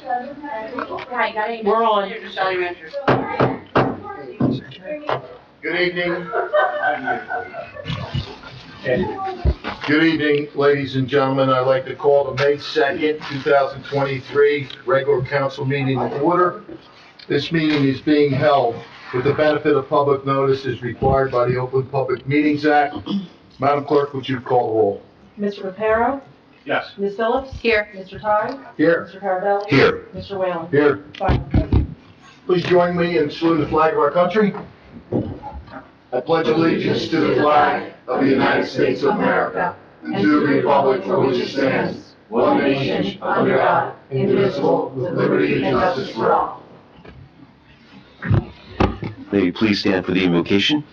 We're on. Good evening. Good evening, ladies and gentlemen. I'd like to call the May 2nd, 2023 regular council meeting to order. This meeting is being held with the benefit of public notice as required by the Open Public Meetings Act. Madam Clerk, would you call the roll? Mr. Reparo? Yes. Ms. Phillips? Here. Mr. Ty? Here. Mr. Carabelli? Here. Mr. Whalen? Here. Five. Please join me in saluting the flag of our country. I pledge allegiance to the flag of the United States of America and to the republic for which it stands, one nation, under God, indivisible, with liberty and justice for all. May you please stand for the invocation.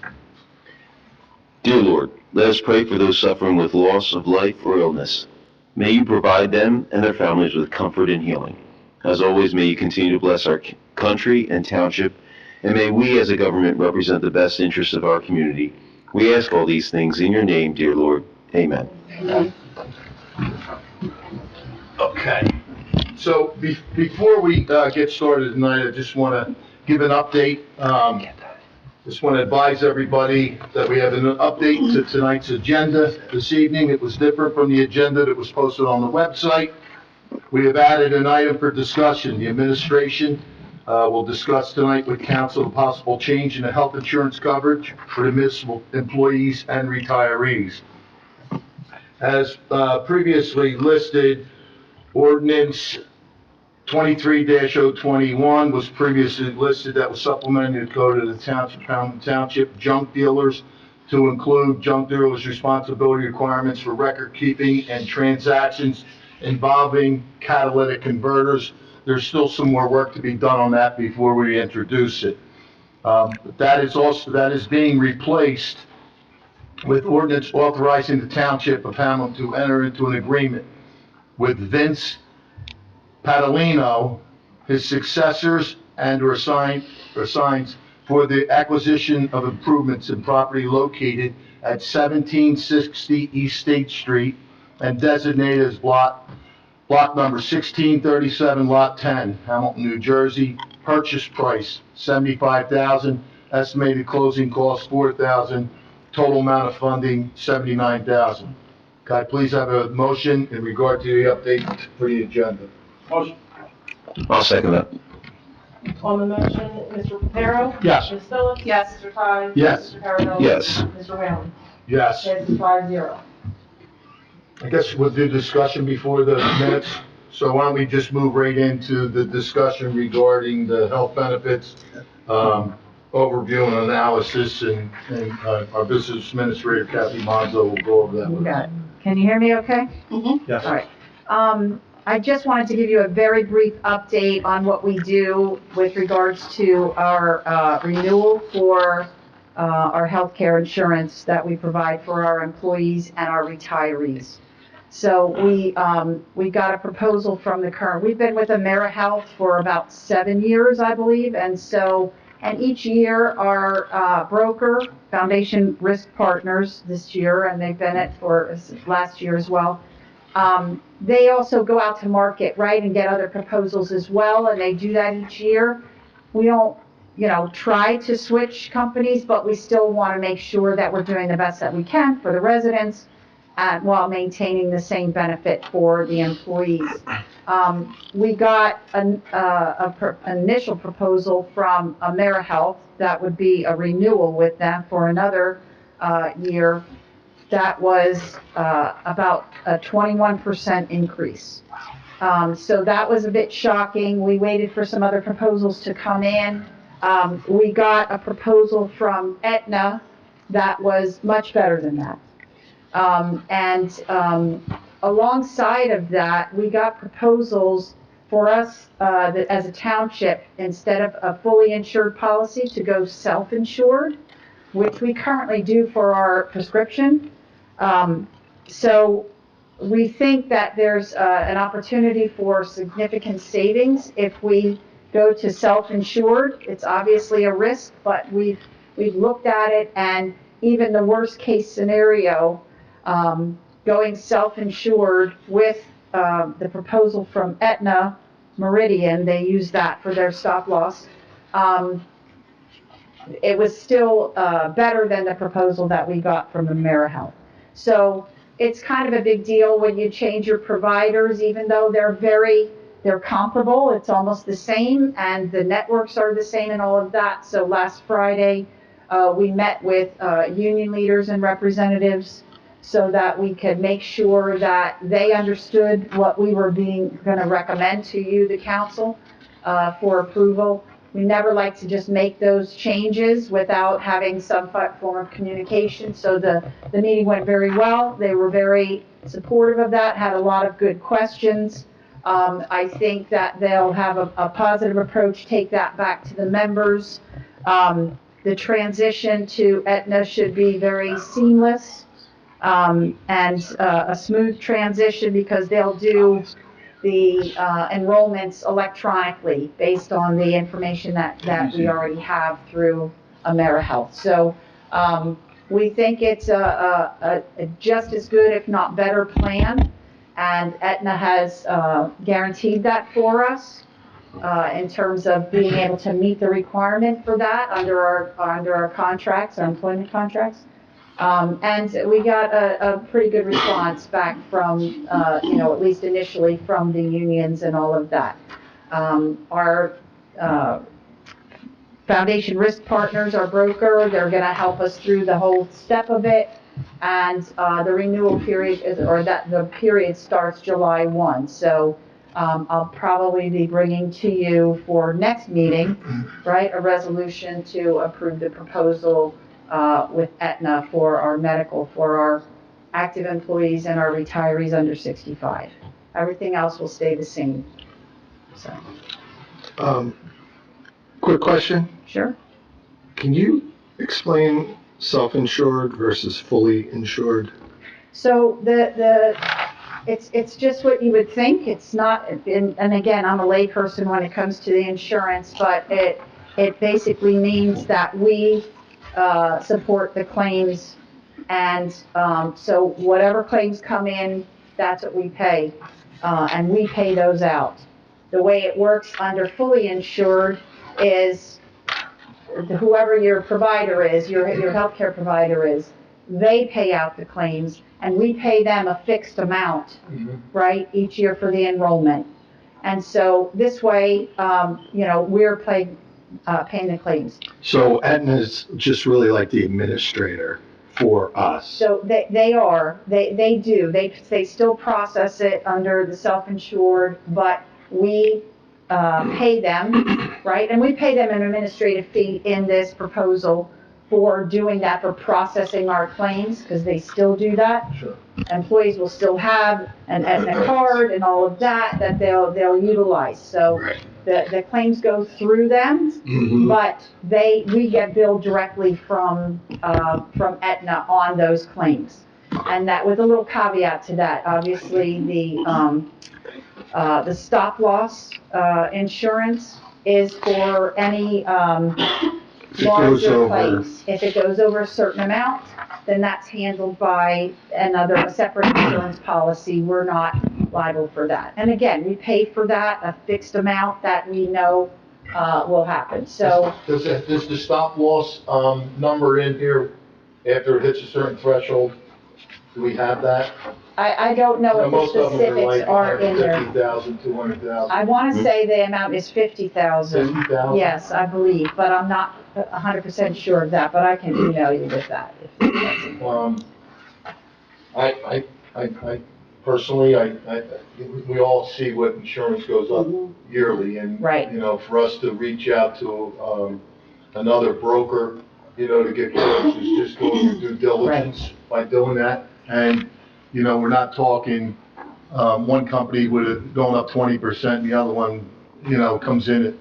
Dear Lord, let us pray for those suffering with loss of life or illness. May you provide them and their families with comfort and healing. As always, may you continue to bless our country and township, and may we as a government represent the best interests of our community. We ask all these things in your name, dear Lord. Amen. Okay. So before we get started tonight, I just want to give an update. Just want to advise everybody that we have an update to tonight's agenda this evening. It was different from the agenda that was posted on the website. We have added an item for discussion. The administration will discuss tonight with council the possible change in the health insurance coverage for the municipal employees and retirees. As previously listed, ordinance 23-021 was previously listed. That was supplementing the code of the township junk dealers to include junk dealers' responsibility requirements for record keeping and transactions involving catalytic converters. There's still some more work to be done on that before we introduce it. That is being replaced with ordinance authorizing the township of Hamilton to enter into an agreement with Vince Padalino, his successors, and/or signs for the acquisition of improvements in property located at 1760 East State Street and designated as block number 1637, Lot 10, Hamilton, New Jersey. Purchase price $75,000, estimated closing cost $4,000, total amount of funding $79,000. Could I please have a motion in regard to the update for the agenda? Motion. I'll second that. On the motion, Mr. Reparo? Yes. Ms. Phillips? Yes. Mr. Ty? Yes. Mr. Carabelli? Yes. Mr. Whalen? Yes. Passes 5-0. I guess we'll do discussion before the minutes. So why don't we just move right into the discussion regarding the health benefits, overview and analysis, and our business administrator, Kathy Monzo, will go over that with us. Got it. Can you hear me okay? Mm-hmm. Yes. All right. I just wanted to give you a very brief update on what we do with regards to our renewal for our healthcare insurance that we provide for our employees and our retirees. So we got a proposal from we've been with AmeriHealth for about 7 years, I believe, and each year our broker, Foundation Risk Partners this year, and they've been it for last year as well, they also go out to market, right, and get other proposals as well, and they do that each year. We don't, try to switch companies, but we still want to make sure that we're doing the best that we can for the residents while maintaining the same benefit for the employees. We got an initial proposal from AmeriHealth that would be a renewal with them for another year. That was about a 21% increase. So that was a bit shocking. We waited for some other proposals to come in. We got a proposal from Aetna that was much better than that. Alongside of that, we got proposals for us that as a township, instead of a fully insured policy, to go self-insured, which we currently do for our prescription. So we think that there's an opportunity for significant savings if we go to self-insured. It's obviously a risk, but we've looked at it, and even the worst case scenario, going self-insured with the proposal from Aetna Meridian, they use that for their stop loss. It was still better than the proposal that we got from AmeriHealth. So it's kind of a big deal when you change your providers, even though they're comparable, it's almost the same, and the networks are the same and all of that. So last Friday, we met with union leaders and representatives so that we could make sure that they understood what we were going to recommend to you, the council, for approval. We never like to just make those changes without having some form of communication. So the meeting went very well. They were very supportive of that, had a lot of good questions. I think that they'll have a positive approach, take that back to the members. The transition to Aetna should be very seamless and a smooth transition because they'll do the enrollments electronically based on the information that we already have through AmeriHealth. So we think it's a just as good, if not better, plan. And Aetna has guaranteed that for us in terms of being able to meet the requirement for that under our contracts, our employment contracts. And we got a pretty good response back from, at least initially from the unions and all of that. Our Foundation Risk Partners, our broker, they're going to help us through the whole step of it. And the renewal period the period starts July 1. So I'll probably be bringing to you for next meeting, right, a resolution to approve the proposal with Aetna for our medical, for our active employees and our retirees under 65. Everything else will stay the same. So. Quick question. Sure. Can you explain self-insured versus fully insured? So it's just what you would think. It's not, and again, I'm a layperson when it comes to the insurance, but it basically means that we support the claims, and so whatever claims come in, that's what we pay, and we pay those out. The way it works under fully insured is whoever your provider is, your healthcare provider is, they pay out the claims, and we pay them a fixed amount, right, each year for the enrollment. And so this way, we're paying the claims. So Aetna is just really like the administrator for us. So they do. They still process it under the self-insured, but we pay them, right? And we pay them an administrative fee in this proposal for doing that, for processing our claims, because they still do that. Sure. Employees will still have an Aetna card and all of that they'll utilize. So Right. the claims go through them, but we get billed directly from Aetna on those claims. And that with a little caveat to that, obviously the stop loss insurance is for any larger claims. If it goes over a certain amount, then that's handled by a separate insurance policy. We're not liable for that. And again, we pay for that, a fixed amount that we know will happen. So Does the stop loss number in here after it hits a certain threshold? Do we have that? I don't know what Most the of them are specifics like are in there. 150,000, 200,000. I want to say the amount is 50,000. 50,000? Yes, I believe, but I'm not 100% sure of that, but I can email you with that. I personally, we all see what insurance goes up yearly, and, Right. For us to reach out to, another broker, to get quotes is just going your due diligence by doing that. And, we're not talking, one company with it going up 20%, the other one, comes in at,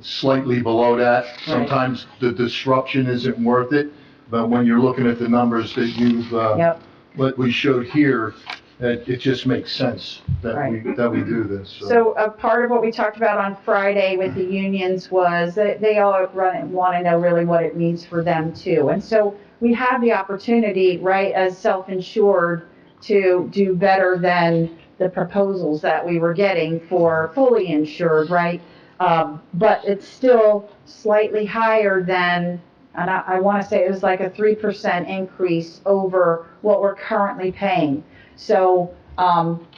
slightly below that. Sometimes the disruption isn't worth it, but when you're looking at the numbers that what we showed here, it just makes sense that we do this. So a part of what we talked about on Friday with the unions was that they all want to know really what it means for them too. And so we have the opportunity, right, as self-insured to do better than the proposals that we were getting for fully insured, right? But it's still slightly higher than, and I want to say it was like a 3% increase over what we're currently paying. So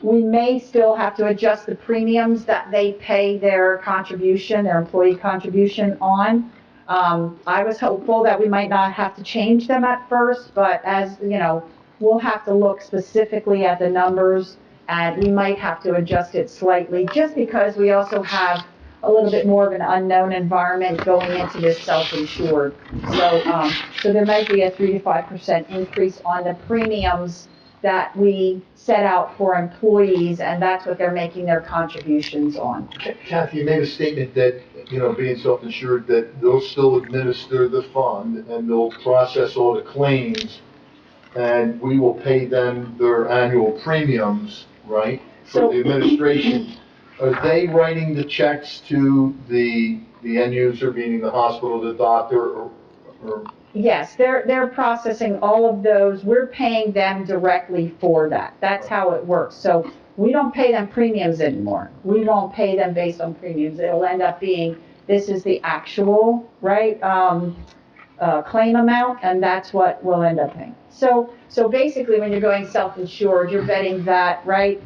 we may still have to adjust the premiums that they pay their contribution, their employee contribution on. I was hopeful that we might not have to change them at first, but as, you know, we'll have to look specifically at the numbers, and we might have to adjust it slightly, just because we also have a little bit more of an unknown environment going into this self-insured. So there might be a 3 to 5% increase on the premiums that we set out for employees, and that's what they're making their contributions on. Kathy, you made a statement that, you know, being self-insured, that they'll still administer the fund and they'll process all the claims, and we will pay them their annual premiums, right? So- For the administration. Are they writing the checks to the end user, meaning the hospital, the doctor, or? Yes, they're processing all of those. We're paying them directly for that. That's how it works. So we don't pay them premiums anymore. We won't pay them based on premiums. It'll end up being, this is the actual, right, claim amount, and that's what we'll end up paying. So basically, when you're going self-insured, you're betting that, right,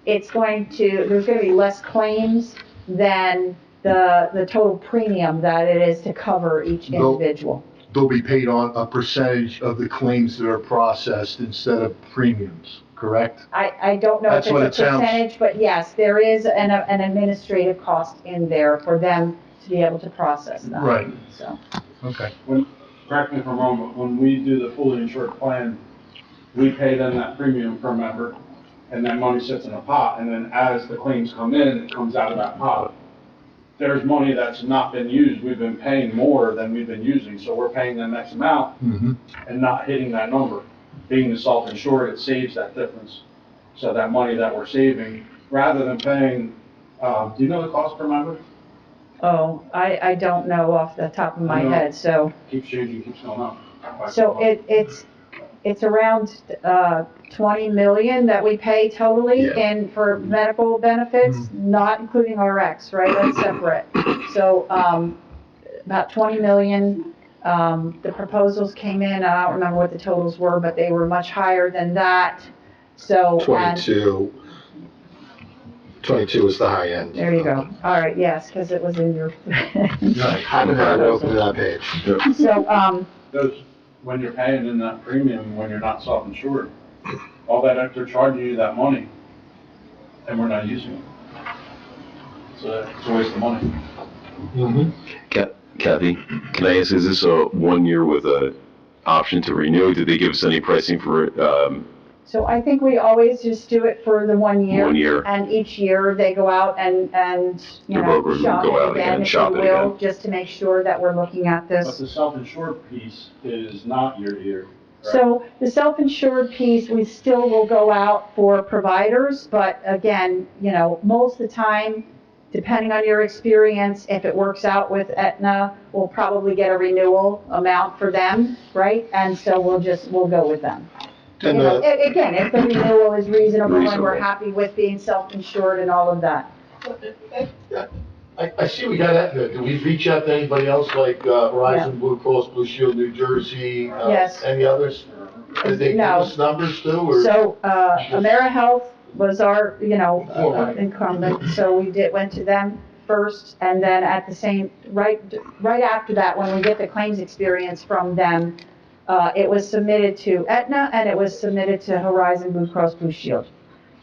there's going to be less claims than the total premium that it is to cover each individual. They'll be paid on a percentage of the claims that are processed instead of premiums, correct? I don't know if That's what it's a it sounds- percentage, but yes, there is an administrative cost in there for them to be able to process that. Right. So, Okay. Correct me if I'm wrong, but when we do the fully insured plan, we pay them that premium per member, and that money sits in a pot, and then as the claims come in, it comes out of that pot. There's money that's not been used, we've been paying more than we've been using, so we're paying them X amount and not hitting that number. Being the self-insured, it saves that difference. So that money that we're saving, rather than paying, do you know the cost per member? I don't know off the top of my I know. head, so. Keeps changing, keeps going up. So it's around 20 million that we pay totally Yeah. in for medical benefits, not including RX, right? That's separate. So about 20 million. The proposals came in, I don't remember what the totals were, but they were much higher than that. So. and- 22 is the high end. There you go. All right, yes, because it was in your. Haven't had to open that page. So, Those, when you're paying in that premium, when you're not self-insured, all that extra charging you that money, and we're not using it. So it's a waste of money. Kathy, can I ask, is this a 1 year with a option to renew? Did they give us any pricing for, so I think we always just do it for the 1 year. 1 year? And each year they go out and, you Your know, broker would shop go it out again, again, if shop you it will, again. just to make sure that we're looking at But this. the self-insured piece is not year to year. Right? So the self-insured piece, we still will go out for providers, but again, you know, most of the time, depending on your experience, if it works out with Aetna, we'll probably get a renewal amount for them, right? And so we'll go with them. You And know, the, if the renewal is reasonable and we're Reasonable. happy with being self-insured and all of that. I see we got Aetna. Do we reach out to anybody else, like Horizon, Blue Cross, Blue Shield, New Jersey? Yes. Any others? Did they give No. us numbers too, or? So, AmeriHealth was our, you know, Alright. incumbent, so we went to them first, and then at the same, right after that, when we get the claims experience from them, it was submitted to Aetna, and it was submitted to Horizon Blue Cross Blue Shield.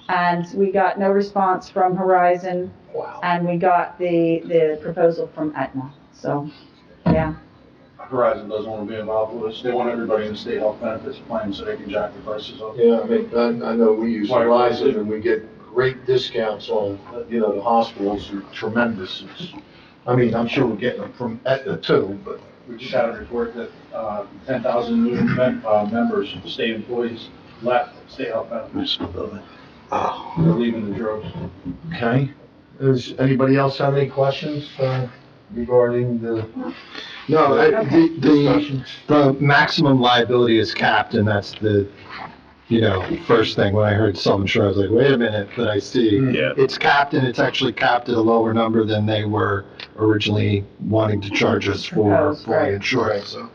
And we got no response from Horizon, Wow. and we got the proposal from Aetna, so, yeah. Horizon doesn't want to be involved with us. They want everybody in the state health benefits plan so they can jack the prices up. Yeah, I mean, I know we use Horizon and we get great discounts on, you know, the hospitals are tremendous. I mean, I'm sure we're getting them from Aetna too, but. We just had a report that 10,000 new members, state employees, left state health benefits. Oh. They're leaving the droves. Okay. Does anybody else have any questions regarding the no, Okay. the maximum liability is capped, and that's the first thing when I heard self-insured, I was like, wait a minute, but I see Yeah. it's capped, and it's actually capped at a lower number than they were originally wanting to charge us for Proposed, fully right. insured, so.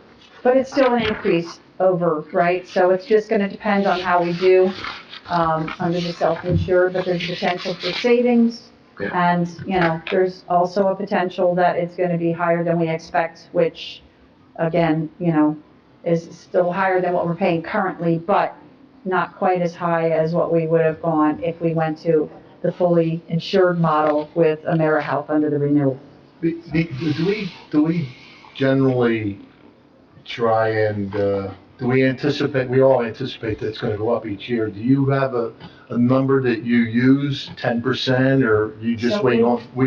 But it's still an increase over, right? So it's just gonna depend on how we do, under the self-insured, but there's potential for savings. Yeah. And, there's also a potential that it's gonna be higher than we expect, which, again, is still higher than what we're paying currently, but not quite as high as what we would have gone if we went to the fully insured model with AmeriHealth under the renewal. Do we generally try and, do we anticipate, we all anticipate that it's gonna go up each year. Do you have a number that you use, 10%, or you just So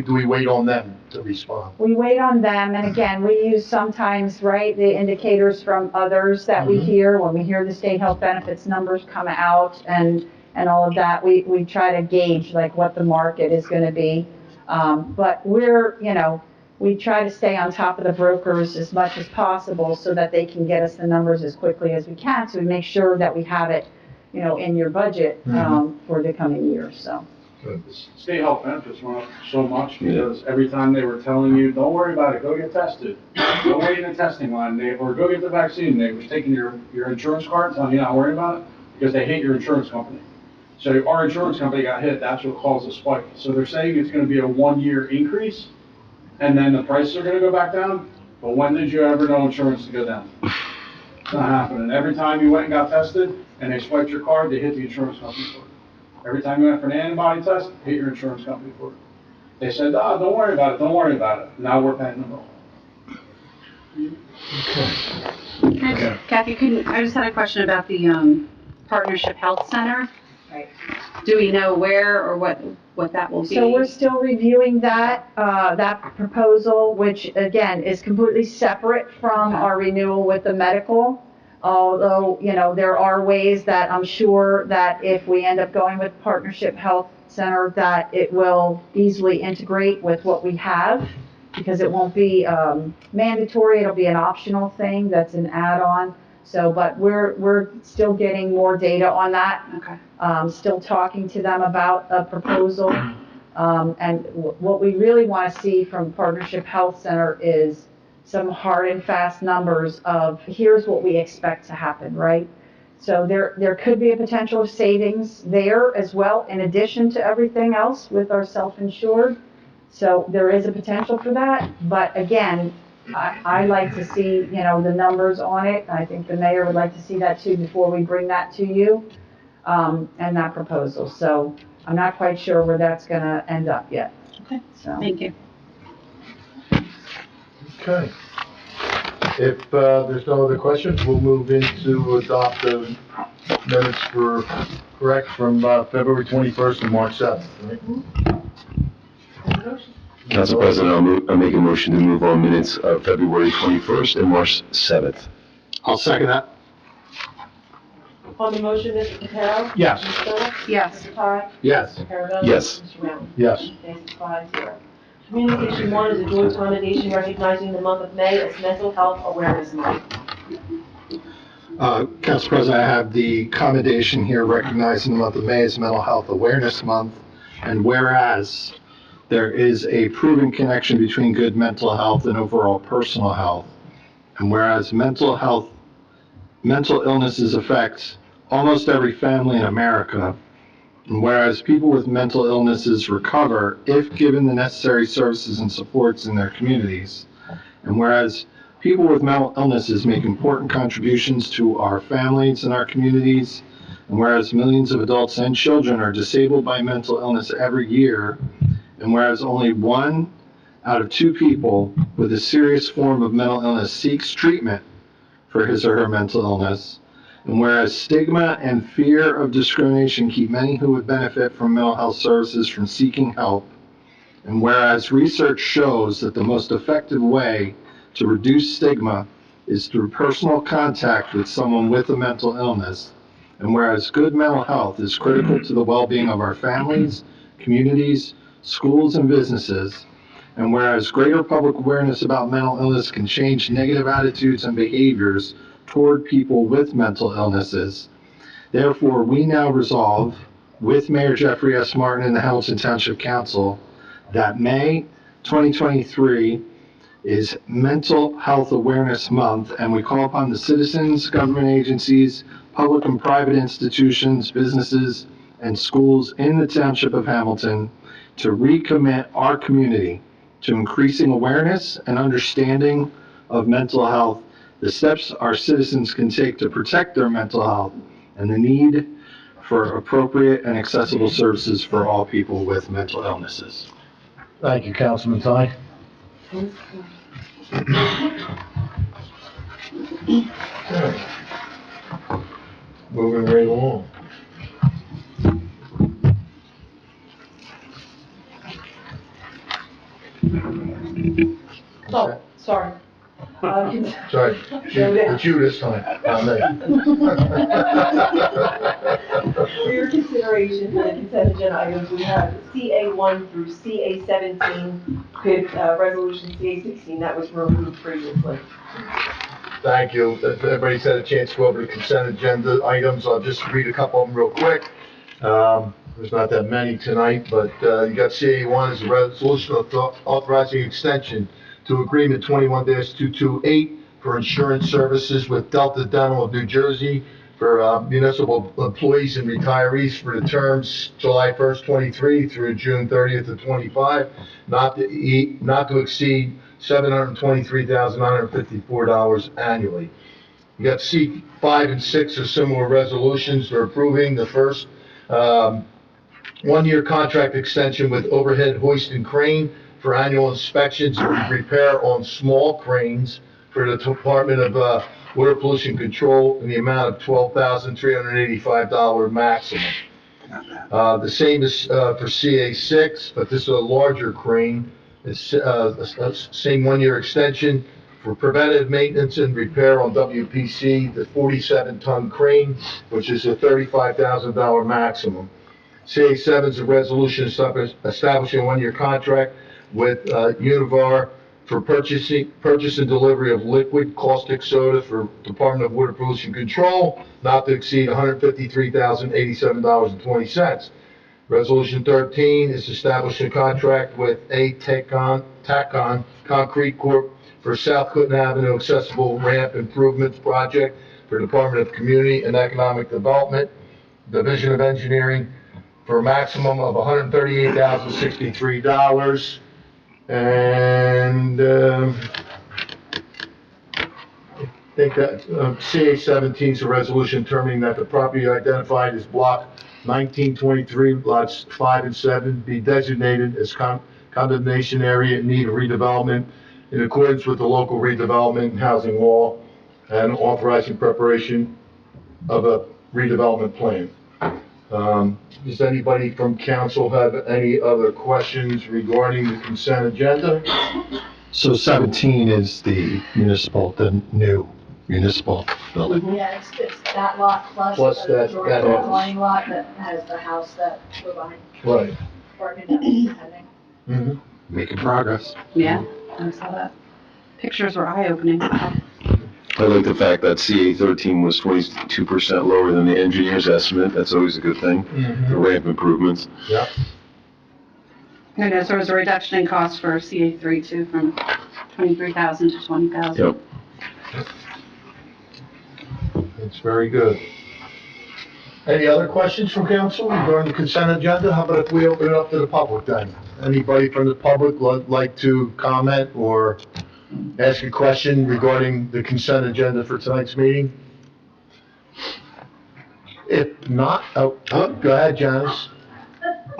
do we wait on them to respond? We wait on them, and again, we use sometimes, right, the indicators from others that we hear, when we hear the state health benefits numbers come out and all of that, we try to gauge like what the market is gonna be. But we try to stay on top of the brokers as much as possible so that they can get us the numbers as quickly as we can, so we make sure that we have it, in your budget, for the coming year, so. State health benefits went up so much because every time they were telling you, don't worry about it, go get tested. Don't wait in the testing line, or go get the vaccine. They was taking your insurance card and telling you not worry about it because they hate your insurance company. So our insurance company got hit, that's what caused the spike. So they're saying it's gonna be a 1-year increase and then the prices are gonna go back down. But when did you ever know insurance to go down? It's not happening. Every time you went and got tested and they swiped your card, they hit the insurance company for it. Every time you went for an antibody test, hit your insurance company for it. They said, oh, don't worry about it, don't worry about it. Now we're paying them all. Kathy, I just had a question about the Partnership Health Center. Right. Do we know where or what that will be? So we're still reviewing that proposal, which again is completely separate from our renewal with the medical. Although, there are ways that I'm sure that if we end up going with Partnership Health Center, that it will easily integrate with what we have, because it won't be mandatory, it'll be an optional thing that's an add-on. So, but we're still getting more data on that. Okay. Still talking to them about a proposal. And what we really want to see from Partnership Health Center is some hard and fast numbers of here's what we expect to happen, right? So there could be a potential of savings there as well, in addition to everything else with our self-insured. So there is a potential for that, but again, I like to see, the numbers on it. I think the mayor would like to see that too before we bring that to you, and that proposal. So I'm not quite sure where that's gonna end up yet. Okay. So. Thank you. Okay. If there's no other questions, we'll move into adopt the minutes from February 21st and March 7th, right? Council President, I'll make a motion to move on minutes of February 21st and March 7th. I'll second that. On the motion, Mr. Reparo? Yes. Ms. Phillips? Yes. Mr. Ty? Yes. Mr. Carabelli? Yes. Mr. Mountain? Yes. Passes 5-0. Communication 1 is a joint commendation recognizing the month of May as Mental Health Awareness Month. Council President, I have the commendation here recognizing the month of May as Mental Health Awareness Month. And whereas there is a proven connection between good mental health and overall personal health, and whereas mental illnesses affect almost every family in America, and whereas people with mental illnesses recover if given the necessary services and supports in their communities, and whereas people with mental illnesses make important contributions to our families and our communities, and whereas millions of adults and children are disabled by mental illness every year, and whereas only 1 out of 2 people with a serious form of mental illness seeks treatment for his or her mental illness, and whereas stigma and fear of discrimination keep many who would benefit from mental health services from seeking help, and whereas research shows that the most effective way to reduce stigma is through personal contact with someone with a mental illness, and whereas good mental health is critical to the well-being of our families, communities, schools, and businesses, and whereas greater public awareness about mental illness can change negative attitudes and behaviors toward people with mental illnesses, Therefore, we now resolve, with Mayor Jeffrey S. Martin and the Hamilton Township Council, that May 2023 is Mental Health Awareness Month, and we call upon the citizens, government agencies, public and private institutions, businesses, and schools in the Township of Hamilton to recommit our community to increasing awareness and understanding of mental health, the steps our citizens can take to protect their mental health, and the need for appropriate and accessible services for all people with mental illnesses. Thank you, Councilman Ty. Moving right along. Oh, sorry. Sorry, it's you this time, not me. For your consideration for the consent agenda items, we have CA1 through CA17, resolution CA16 that was removed previously. Thank you. Everybody's had a chance to go over the consent agenda items. I'll just read a couple of them real quick. There's not that many tonight, but you got CA1 as a resolution authorizing extension to agreement 21-228 for insurance services with Delta Dental of New Jersey for municipal employees and retirees for the terms July 1st, 23 through June 30th of 25, not to exceed $723,954 annually. You got C5 and 6 are similar resolutions they're approving. The first, 1-year contract extension with Overhead Hoist and Crane for annual inspections and repair on small cranes for the Department of Water Pollution Control in the amount of $12,385 maximum. The same is for CA6, but this is a larger crane. It's same 1-year extension for preventive maintenance and repair on WPC, the 47-ton crane, which is a $35,000 maximum. CA7 is a resolution establishing a 1-year contract with Univar for purchase and delivery of liquid caustic soda for Department of Water Pollution Control, not to exceed $153,087.20. Resolution 13 is establishing a contract with Tacon Concrete Corp. for South Clinton Avenue Accessible Ramp Improvements Project for Department of Community and Economic Development, Division of Engineering, for a maximum of $138,063. And I think that CA17 is a resolution determining that the property identified as block 1923, lots 5 and 7, be designated as condemnation area in need of redevelopment in accordance with the local redevelopment and housing law, and authorizing preparation of a redevelopment plan. Does anybody from council have any other questions regarding the consent agenda? So 17 is the new municipal building. Yeah, it's that lot Plus that line lot that has the house that we're buying. Right. Apartment. Making progress. Yeah, I saw that. Pictures were eye-opening. I like the fact that CA13 was 22% lower than the engineer's estimate. That's always a good thing. The ramp improvements. Yep. I noticed there was a reduction in cost for CA3 too, from 23,000 to 20,000. Yep. It's very good. Any other questions from council regarding the consent agenda? How about if we open it up to the public then? Anybody from the public like to comment or ask a question regarding the consent agenda for tonight's meeting? If not, go ahead, Janice.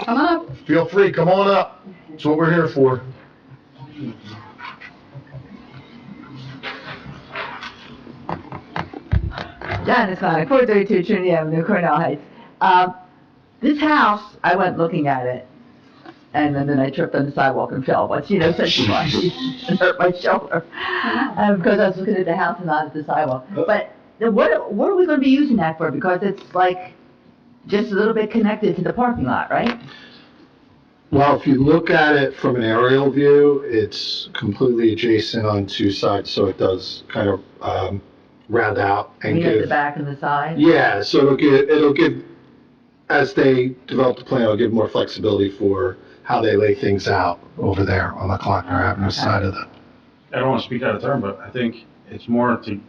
Come up. Feel free, come on up. That's what we're here for. Janice Connick, 432 Trinity Avenue, Cornell Heights. This house, I went looking at it, and then I tripped on the sidewalk and fell, but such a much, and hurt my shoulder. Because I was looking at the house and not at the sidewalk. But what are we going to be using that for? Because it's like just a little bit connected to the parking lot, right? Well, if you look at it from an aerial view, it's completely adjacent on 2 sides, so it does kind of round out and You at the give. back and the side? Yeah, so it'll give, as they develop the plan, it'll give more flexibility for how they lay things out over there on the Klockner Avenue side of the. I don't want to speak out of turn, but I think it's more to,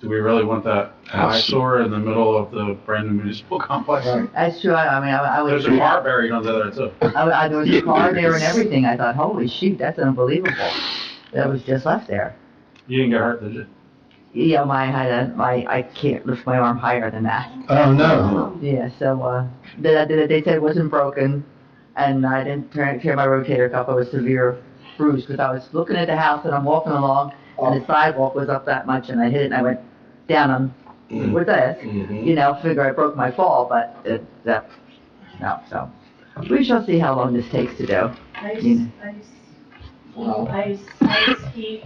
do we really want that eyesore in the middle of the brand new municipal complex? That's true, I mean, I was. There's a car buried under there too. There was a car there and everything, I thought, holy shoot, that's unbelievable. That was just left there. You didn't get hurt, did you? Yeah, I can't lift my arm higher than that. Oh, no. Yeah, so, they said it wasn't broken, and I didn't tear my rotator cuff, I was severe bruised, because I was looking at the house and I'm walking along, and the sidewalk was up that much, and I hit it, and I went down on, with this, you know, figure I broke my fall, but no, so. We shall see how long this takes to do. Ice, You know. ice, heat.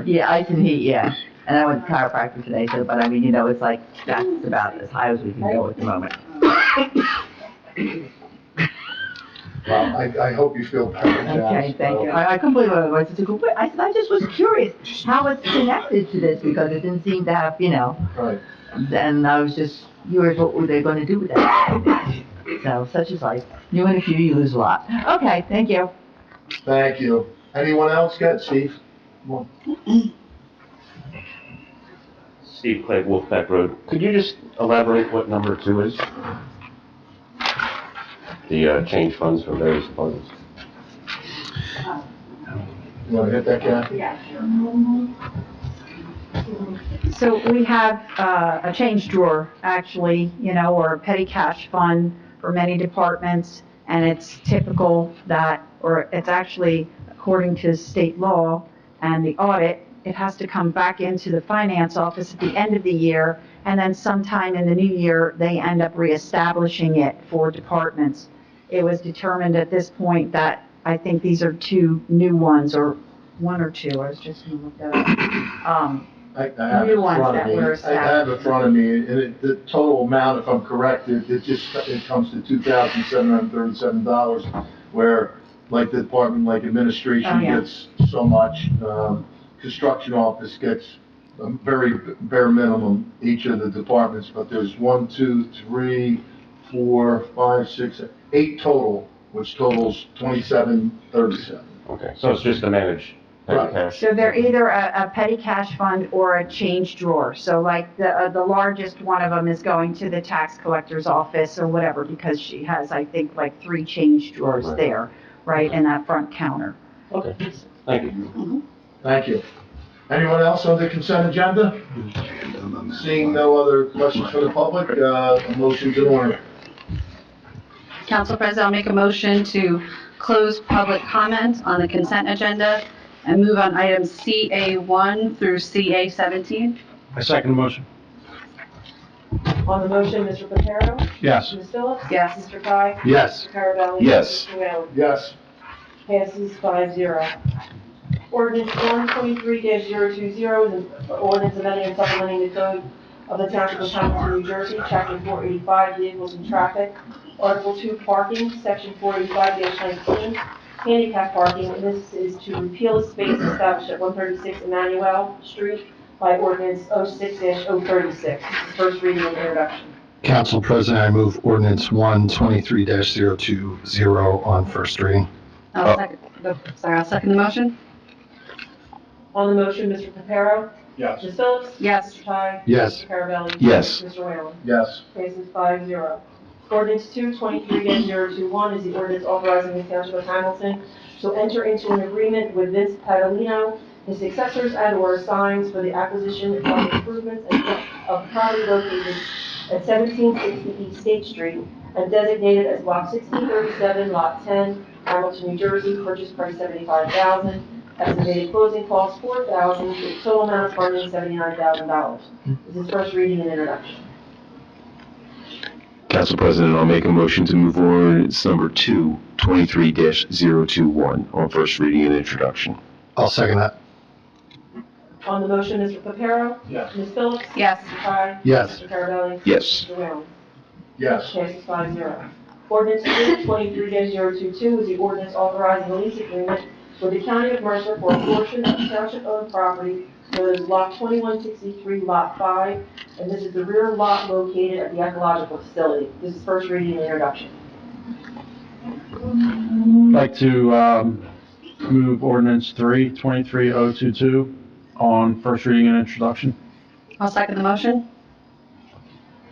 Yeah, ice and heat, yeah. And I went to chiropractor today, so, but I mean, you know, it's like, that's about as high as we can go at the moment. Well, I hope you feel better, Janice. Okay, thank you. I couldn't believe it was such a good, I said, I just was curious how it's connected to this, because it didn't seem to have, you know, Right. and I was just curious what were they gonna do with that? So, such is life. You win a few, you lose a lot. Okay, thank you. Thank you. Anyone else got, Steve? Come on. Steve Clegg, Wolfpack Road. Could you just elaborate what number 2 is? The change funds from various funds. You wanna hit that, Kathy? So we have a change drawer, actually, you know, or a petty cash fund for many departments, and it's typical that, or it's actually according to state law and the audit, it has to come back into the finance office at the end of the year, and then sometime in the new year, they end up reestablishing it for departments. It was determined at this point that I think these are 2 new ones, or 1 or 2, I was just gonna look that up. I have it in New ones front of that me. were I have it in front of me, and the total amount, if I'm correct, it comes to $2,737, where, like the department, like administration Oh, yeah. gets so much, construction office gets a very bare minimum, each of the departments, but there's 1, 2, 3, 4, 5, 6, 8 total, which totals $2,737. Okay, so it's just to manage petty Right. cash? So they're either a petty cash fund or a change drawer. So like the largest one of them is going to the tax collector's office or whatever, because she has, I think, like 3 change drawers Right. there, right, in that front counter. Okay, thank you. Thank you. Anyone else on the consent agenda? Seeing no other questions for the public, a motion's in order. Council President, I'll make a motion to close public comment on the consent agenda and move on items CA1 through CA17. I second the motion. On the motion, Mr. Patero? Yes. Ms. Phillips? Yes. Mr. Ty? Yes. Mr. Carabelli? Yes. Mr. Whalen? Yes. Passes 5-0. Ordinance 123-020 is an ordinance amending and supplementing the code of the Township of Hamilton, New Jersey, Chapter 485, Vehicles and Traffic, Article 2, Parking, Section 485-19, Handicap Parking, and this is to repeal a space established at 136 Emmanuel Street by Ordinance 06-036. This is first reading and introduction. Council President, I move ordinance 123-020 on first reading. I'll second the motion. On the motion, Mr. Patero? Yes. Ms. Phillips? Yes. Mr. Ty? Yes. Mr. Carabelli? Yes. Mr. Whalen? Yes. Passes 5-0. Ordinance 223-021 is the ordinance authorizing the Township of Hamilton to enter into an agreement with Vince Padalino, his successors and/or assigns for the acquisition of improvements of property located at 1760 East State Street and designated as Block 1637, Lot 10, Hamilton, New Jersey, purchase price $75,000, estimated closing cost $4,000, with total amount of funding $79,000. This is first reading and introduction. Council President, I'll make a motion to move ordinance number 23-021 on first reading and introduction. I'll second that. On the motion, Mr. Patero? Yes. Ms. Phillips? Yes. Mr. Ty? Yes. Mr. Carabelli? Yes. Mr. Whalen? Yes. Passes 5-0. Ordinance 223-022 is the ordinance authorizing a lease agreement with the County of Mercer for a portion of township-owned property known as Block 2163, Lot 5, and this is the rear lot located at the ecological facility. This is first reading and introduction. I'd like to move ordinance 3-23022 on first reading and introduction. I'll second the motion.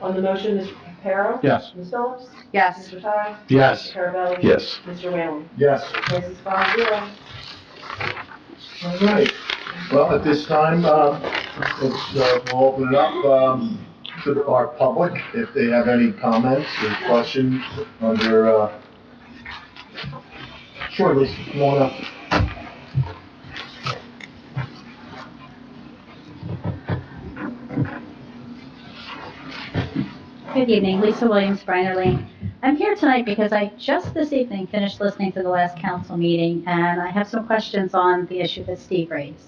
On the motion, Mr. Reparo? Yes. Ms. Phillips? Yes. Mr. Ty? Yes. Mr. Carabelli? Yes. Mr. Whalen? Yes. Passes 5-0. All right. Well, at this time, we'll open it up to our public. If they have any comments or questions under, sure, Lisa, come on up. Good evening, Lisa Williams, Briner Lane. I'm here tonight because I just this evening finished listening to the last council meeting, and I have some questions on the issue that Steve raised.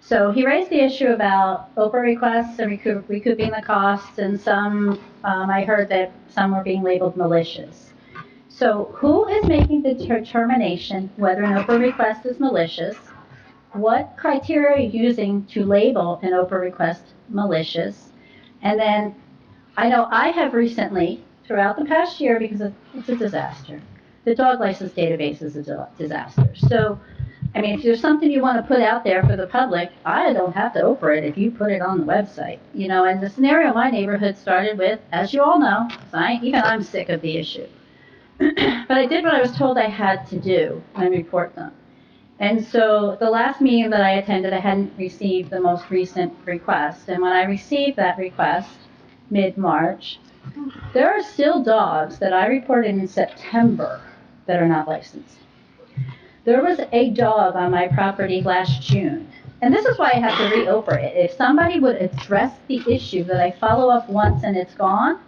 So he raised the issue about Oprah requests and recouping the costs, and some, I heard that some were being labeled malicious. So who is making the determination whether an Oprah request is malicious? What criteria are you using to label an Oprah request malicious? And then I know I have recently, throughout the past year, because it's a disaster, the dog license database is a disaster. So, I mean, if there's something you want to put out there for the public, I don't have to Oprah it if you put it on the website. You know, and the scenario in my neighborhood started with, as you all know, even I'm sick of the issue. But I did what I was told I had to do and report them. And so the last meeting that I attended, I hadn't received the most recent request. And when I received that request, mid-March, there are still dogs that I reported in September that are not licensed. There was a dog on my property last June, and this is why I have to re-Oprah it. If somebody would address the issue that I follow up once and it's gone,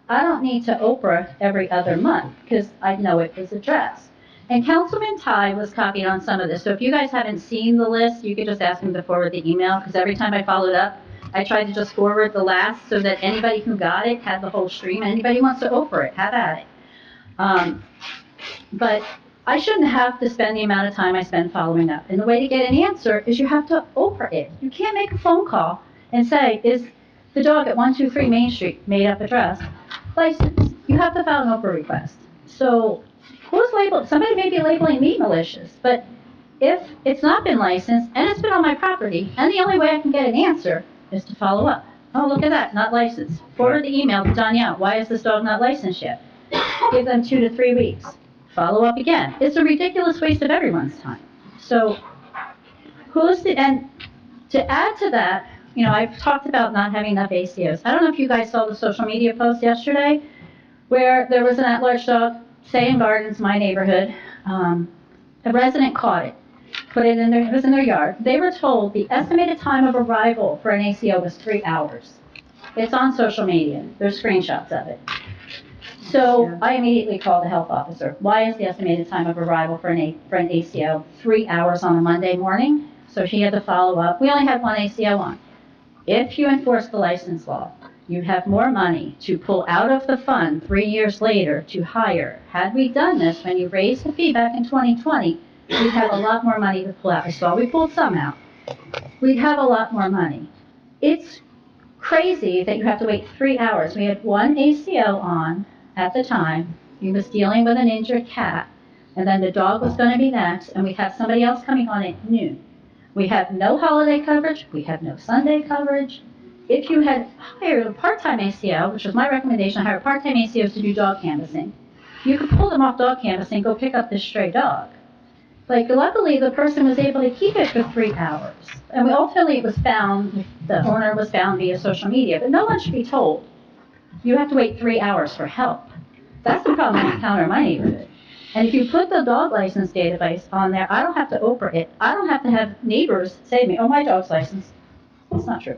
I don't need to Oprah every other month because I know it was addressed. And Councilman Ty was copied on some of this, so if you guys haven't seen the list, you could just ask him to forward the email, because every time I followed up, I tried to just forward the last so that anybody who got it had the whole stream. Anybody who wants to Oprah it, have at it. But I shouldn't have to spend the amount of time I spend following up. And the way to get an answer is you have to Oprah it. You can't make a phone call and say, is the dog at 123 Main Street, made up address, licensed? You have to file an Oprah request. So who's labeled? Somebody may be labeling me malicious, but if it's not been licensed and it's been on my property, and the only way I can get an answer is to follow up. Oh, look at that, not licensed. Forward the email to Danielle. Why is this dog not licensed yet? Give them 2 to 3 weeks. Follow up again. It's a ridiculous waste of everyone's time. So and to add to that, you know, I've talked about not having enough ACOs. I don't know if you guys saw the social media post yesterday where there was an at-large dog, say in Gardens, my neighborhood. A resident caught it. It was in their yard. They were told the estimated time of arrival for an ACO was 3 hours. It's on social media. There's screenshots of it. So I immediately called the health officer. Why is the estimated time of arrival for an ACO 3 hours on a Monday morning? So she had to follow up. We only had one ACO on. If you enforce the license law, you have more money to pull out of the fund 3 years later to hire. Had we done this when you raised the fee back in 2020, we'd have a lot more money to pull out. I saw we pulled some out. We'd have a lot more money. It's crazy that you have to wait 3 hours. We had one ACO on at the time. He was dealing with an injured cat, and then the dog was going to be next, and we have somebody else coming on at noon. We have no holiday coverage. We have no Sunday coverage. If you had hired a part-time ACO, which was my recommendation, hire part-time ACOs to do dog canvassing, you could pull them off dog canvassing, go pick up this stray dog. Like, luckily, the person was able to keep it for 3 hours. And ultimately, it was found, the owner was found via social media, but no one should be told, you have to wait 3 hours for help. That's the problem I encounter in my neighborhood. And if you put the dog license database on there, I don't have to Oprah it. I don't have to have neighbors say to me, oh, my dog's licensed. That's not true.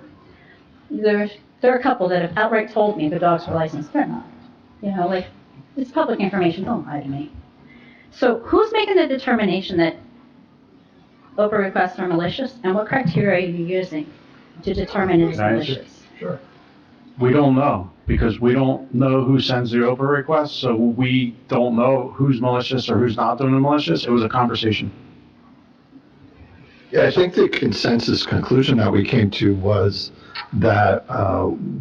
There are a couple that have outright told me the dogs were licensed. They're not. You know, like, it's public information. Don't lie to me. So who's making the determination that Oprah requests are malicious, and what criteria are you using to determine it is malicious? Sure. We don't know, because we don't know who sends the Oprah request, so we don't know who's malicious or who's not doing the malicious. It was a conversation. Yeah, I think the consensus conclusion that we came to was that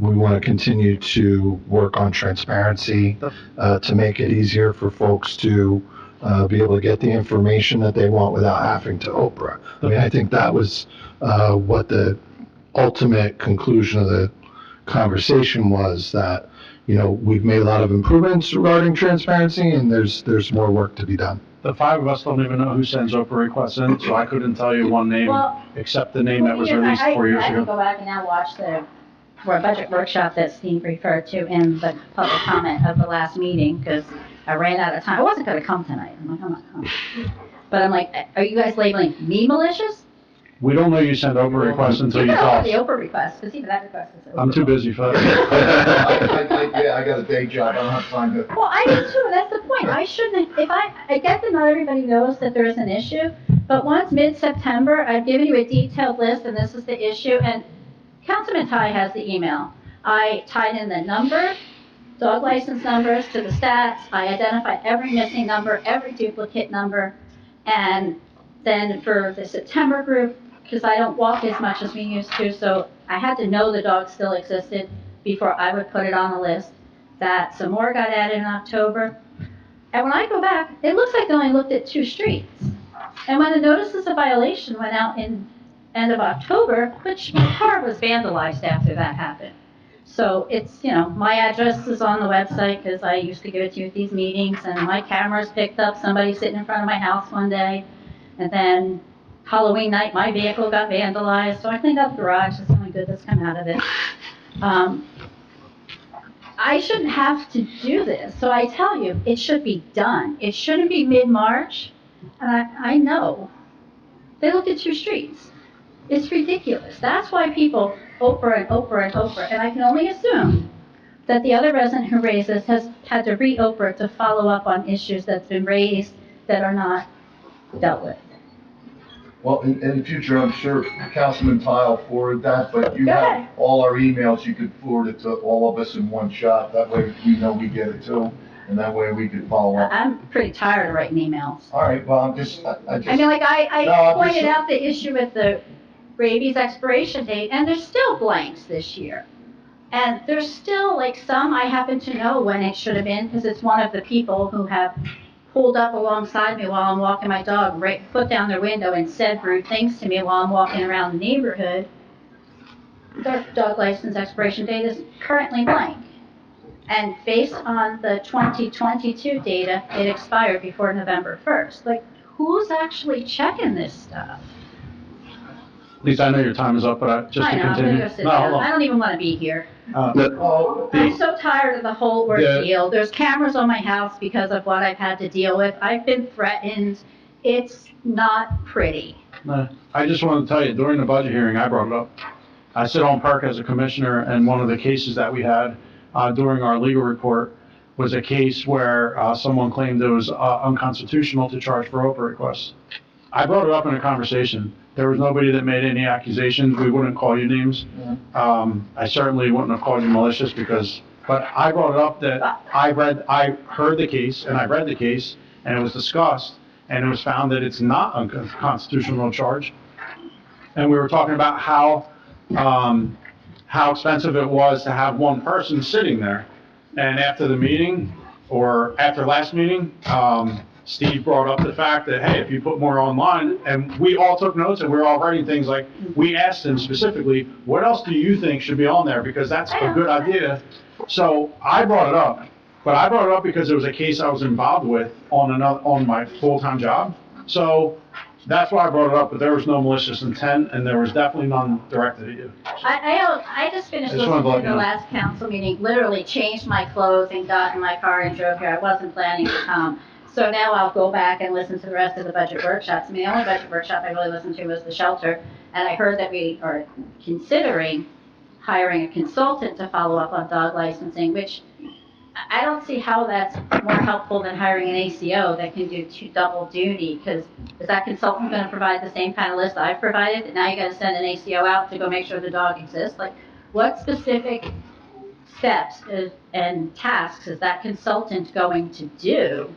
we want to continue to work on transparency to make it easier for folks to be able to get the information that they want without having to Oprah. I mean, I think that was what the ultimate conclusion of the conversation was, that, you know, we've made a lot of improvements regarding transparency and there's more work to be done. The five of us don't even know who sends Oprah requests in, so I couldn't tell you one name, Well, except the name that was released 4 years I can ago. go back and now watch the budget workshop that Steve referred to in the public comment of the last meeting, because I ran out of time. I wasn't gonna come tonight. I'm like, I'm not coming. But I'm like, are you guys labeling me malicious? We don't know you send Oprah requests until you No, tell the us. Oprah request, because even that request is. I'm too busy for that. Yeah, I got a day job, I don't have time to. Well, I do too, that's the point. I shouldn't, if I get that not everybody knows that there is an issue, but once mid-September, I've given you a detailed list, and this is the issue, and Councilman Ty has the email. I tied in the number, dog license numbers to the stats. I identified every missing number, every duplicate number, and then for the September group, because I don't walk as much as we used to, so I had to know the dog still existed before I would put it on the list. That some more got added in October. And when I go back, it looks like they only looked at 2 streets. And when the notices of violation went out in end of October, which my car was vandalized after that happened. So it's, you know, my address is on the website because I used to give it to you at these meetings, and my cameras picked up somebody sitting in front of my house one day. And then Halloween night, my vehicle got vandalized, so I cleaned out the garage. That's the only good that's come out of it. I shouldn't have to do this, so I tell you, it should be done. It shouldn't be mid-March, and I know. They looked at 2 streets. It's ridiculous. That's why people Oprah and Oprah and Oprah, and I can only assume that the other resident who raised this has had to re-Oprah to follow up on issues that's been raised that are not dealt with. Well, in the future, I'm sure Councilman Tile forwarded that, but you Go have ahead. all our emails, you could forward it to all of us in one shot. That way we know we get it too, and that way we could follow up. I'm pretty tired of writing emails. All right, well, I I mean, like, I No, I'm pointed just- out the issue with the rabies expiration date, and there's still blanks this year. And there's still, like, some I happen to know when it should have been, because it's one of the people who have pulled up alongside me while I'm walking my dog, put down their window and said rude things to me while I'm walking around the neighborhood. Their dog license expiration date is currently blank. And based on the 2022 data, it expired before November 1st. Like, who's actually checking this stuff? At least I know your time is up, but just I to know, I'm continue. gonna go sit No, down. hold I on. don't even wanna be here. Oh, I'm so tired of the whole ordeal. There's cameras on my house because of what I've had to deal with. I've been threatened. It's not pretty. No, I just wanted to tell you, during the budget hearing, I brought it up. I sit on Perk as a commissioner, and one of the cases that we had during our legal report was a case where someone claimed it was unconstitutional to charge for Oprah requests. I brought it up in a conversation. There was nobody that made any accusations. We wouldn't call you names. I certainly wouldn't have called you malicious but I brought it up that I heard the case and I read the case and it was discussed and it was found that it's not unconstitutional charge. And we were talking about how expensive it was to have one person sitting there. And after the meeting, or after last meeting, Steve brought up the fact that, hey, if you put more online, and we all took notes and we were all writing things like, we asked him specifically, what else do you think should be on there? Because that's a good idea. So I brought it up, but I brought it up because it was a case I was involved with on my full-time job. So that's why I brought it up, but there was no malicious intent and there was definitely none directed at you. I just finished I just wanted listening to let to you the know. last council meeting, literally changed my clothes and got in my car and drove here. I wasn't planning to come. So now I'll go back and listen to the rest of the budget workshops. I mean, the only budget workshop I really listened to was the shelter. And I heard that we are considering hiring a consultant to follow up on dog licensing, which I don't see how that's more helpful than hiring an ACO that can do double duty, because is that consultant going to provide the same kind of list I've provided? And now you got to send an ACO out to go make sure the dog exists? Like, what specific steps and tasks is that consultant going to do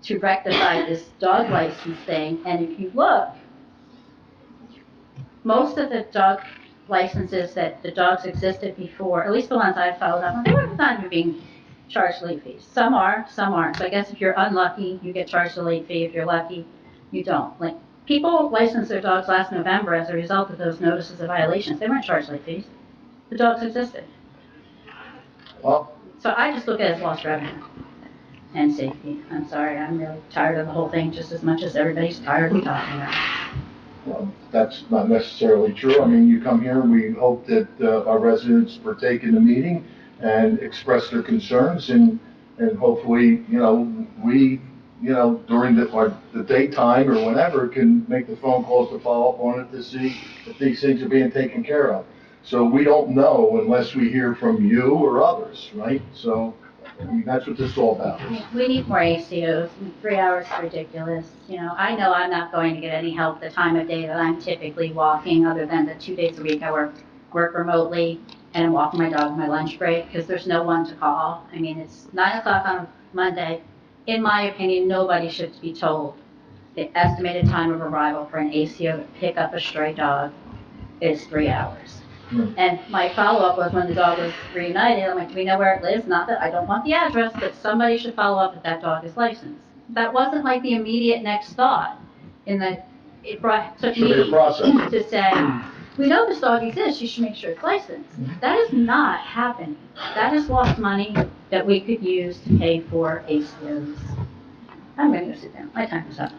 to rectify this dog license thing? And if you look, most of the dog licenses that the dogs existed before, at least the ones I followed up on, they were not even being charged late fees. Some are, some aren't. So I guess if you're unlucky, you get charged a late fee. If you're lucky, you don't. Like, people licensed their dogs last November as a result of those notices of violations. They weren't charged late fees. The dogs existed. Well, So I just look at it as lost revenue and safety. I'm sorry, I'm really tired of the whole thing just as much as everybody's tired of me talking about it. well, that's not necessarily true. I mean, you come here, and we hope that our residents partake in the meeting and express their concerns, and hopefully, during the daytime or whenever, can make the phone calls to follow up on it to see if these things are being taken care of. So we don't know unless we hear from you or others, right? So, I mean, that's what this is all about. We need more ACOs. 3 hours is ridiculous. I know I'm not going to get any help the time of day that I'm typically walking, other than the 2 days a week I work remotely and I'm walking my dog on my lunch break, because there's no one to call. I mean, it's 9 o'clock on Monday. In my opinion, nobody should be told the estimated time of arrival for an ACO to pick up a stray dog is 3 hours. And my follow-up was, when the dog was reunited, I'm like, do we know where it lives? Not that I don't want the address, but somebody should follow up if that dog is licensed. That wasn't like the immediate next thought, it took Should be a me process. to say, we know this dog exists, you should make sure it's licensed. That is not happening. That is lost money that we could use to pay for ACOs. I'm gonna go sit down, my time is up.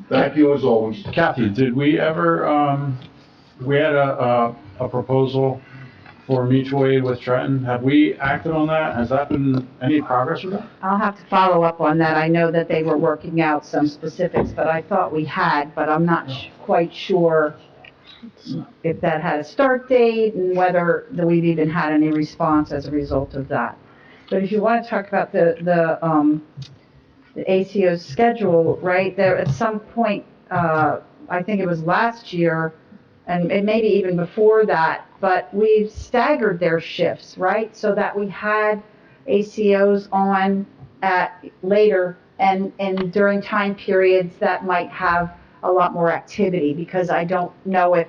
Thank you as always. Kathy, did we ever, we had a proposal for mutual aid with Trenton. Have we acted on that? Has that been any progress with that? I'll have to follow up on that. I know that they were working out some specifics, but I thought we had, but I'm not quite sure if that had a start date and whether we've even had any response as a result of that. But if you want to talk about the ACO schedule, right, there at some point, I think it was last year, and maybe even before that, but we've staggered their shifts, right? So that we had ACOs on at later and during time periods that might have a lot more activity, because I don't know if,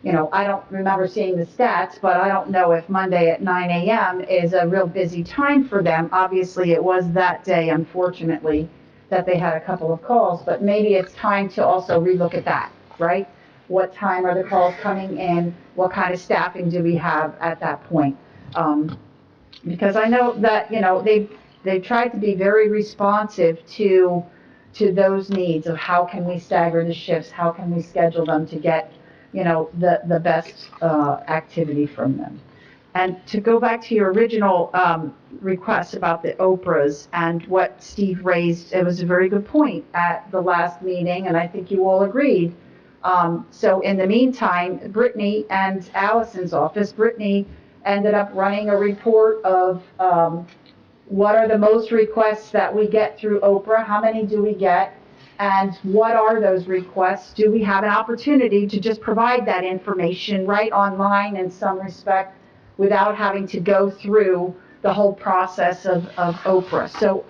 I don't remember seeing the stats, but I don't know if Monday at 9 a.m. is a real busy time for them. Obviously, it was that day, unfortunately, that they had a couple of calls, but maybe it's time to also relook at that, right? What time are the calls coming in? What kind of staffing do we have at that point? Because I know that, they've tried to be very responsive to those needs of how can we stagger the shifts? How can we schedule them to get, the best activity from them? And to go back to your original request about the Oprahs and what Steve raised, it was a very good point at the last meeting, and I think you all agreed. So in the meantime, Brittany and Allison's office, Brittany ended up running a report of what are the most requests that we get through Oprah, how many do we get, and what are those requests? Do we have an opportunity to just provide that information right online in some respect without having to go through the whole process of Oprah? So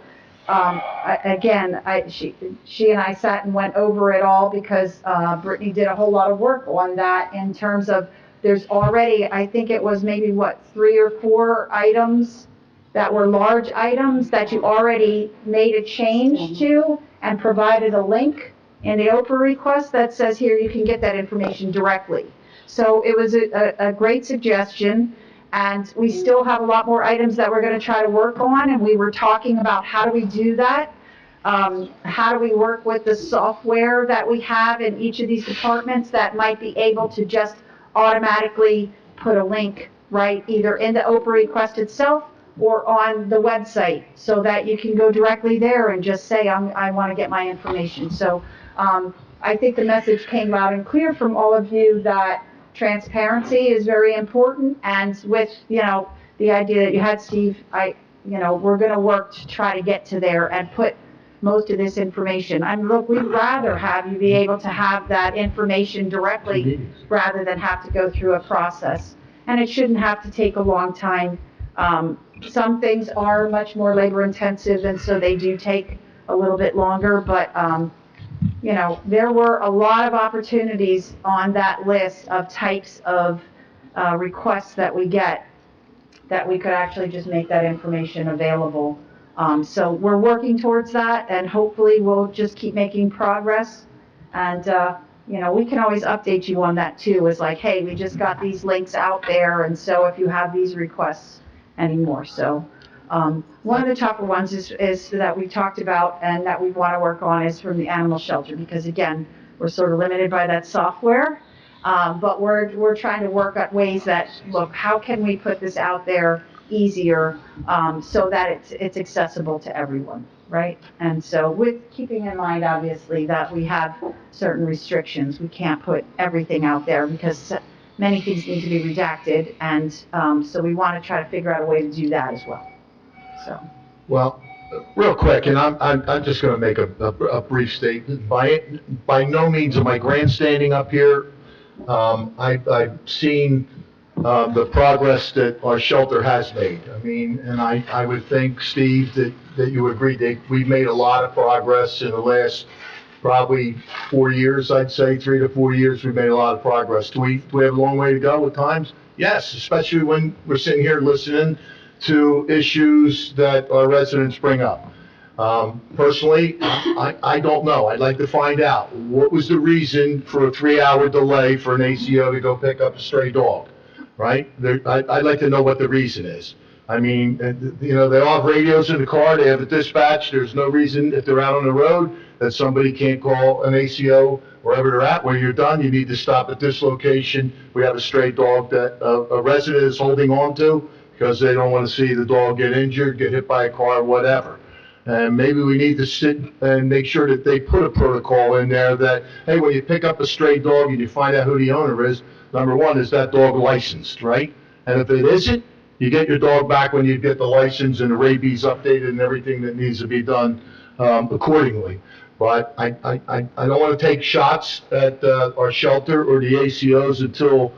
she and I sat and went over it all, because Brittany did a whole lot of work on that in terms of, there's already, I think it was maybe 3 or 4 items that were large items that you already made a change to and provided a link in the Oprah request that says, here, you can get that information directly. So it was a great suggestion. And we still have a lot more items that we're going to try to work on, and we were talking about how do we do that? How do we work with the software that we have in each of these departments that might be able to just automatically put a link, right, either in the Oprah request itself or on the website, so that you can go directly there and just say, I want to get my information. So I think the message came loud and clear from all of you that transparency is very important, and with, the idea that you had, Steve, we're going to work to try to get to there and put most of this information. Look, we'd rather have you be able to have that information directly rather than have to go through a process. And it shouldn't have to take a long time. Some things are much more labor intensive, and so they do take a little bit longer, but you know, there were a lot of opportunities on that list of types of requests that we get, that we could actually just make that information available. So we're working towards that, and hopefully we'll just keep making progress. And, you know, we can always update you on that too, is like, hey, we just got these links out there, and so if you have these requests anymore. So one of the tougher ones is that we talked about and that we want to work on is from the animal shelter, because again, we're sort of limited by that software. But we're trying to work at ways that, look, how can we put this out there easier, so that it's accessible to everyone, right? And so with keeping in mind, obviously, that we have certain restrictions, we can't put everything out there because many things need to be redacted, and so we want to try to figure out a way to do that as well. So. Well, real quick, and I'm just gonna make a brief statement. By no means am I grandstanding up here. I've seen the progress that our shelter has made. I mean, and I would think, Steve, that you agree that we've made a lot of progress in the last probably 4 years, I'd say, 3 to 4 years, we've made a lot of progress. Do we have a long way to go at times? Yes, especially when we're sitting here listening to issues that our residents bring up. Personally, I don't know. I'd like to find out, what was the reason for a 3-hour delay for an ACO to go pick up a stray dog, right? I'd like to know what the reason is. I mean, you know, they all have radios in the car, they have a dispatch, there's no reason, if they're out on the road, that somebody can't call an ACO wherever they're at. When you're done, you need to stop at this location. We have a stray dog that a resident is holding on to because they don't want to see the dog get injured, get hit by a car, whatever. And maybe we need to sit and make sure that they put a protocol in there that, hey, when you pick up a stray dog and you find out who the owner is, number one, is that dog licensed, right? And if it isn't, you get your dog back when you get the license and the rabies updated and everything that needs to be done accordingly. But I don't want to take shots at our shelter or the ACOs until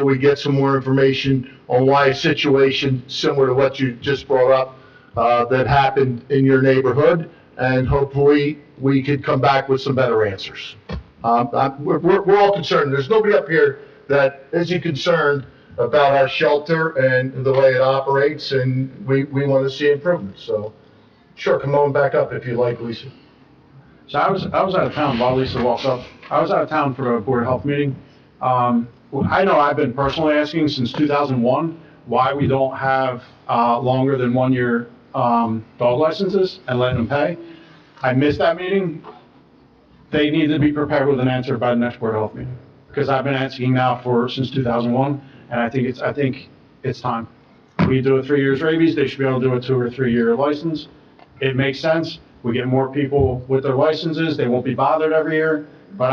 we get some more information on why a situation similar to what you just brought up that happened in your neighborhood, and hopefully we could come back with some better answers. We're all concerned. There's nobody up here that isn't concerned about our shelter and the way it operates, and we want to see improvements. So, sure, come on back up if you like, Lisa. So I was out of town while Lisa walked up. I was out of town for a Board of Health meeting. I know I've been personally asking since 2001 why we don't have longer than 1 year dog licenses and letting them pay. I missed that meeting. They need to be prepared with an answer by the next Board of Health meeting, because I've been asking now since 2001, and I think it's time. We do a 3 years rabies, they should be able to do a 2 or 3 year license. It makes sense. We get more people with their licenses, they won't be bothered every year, but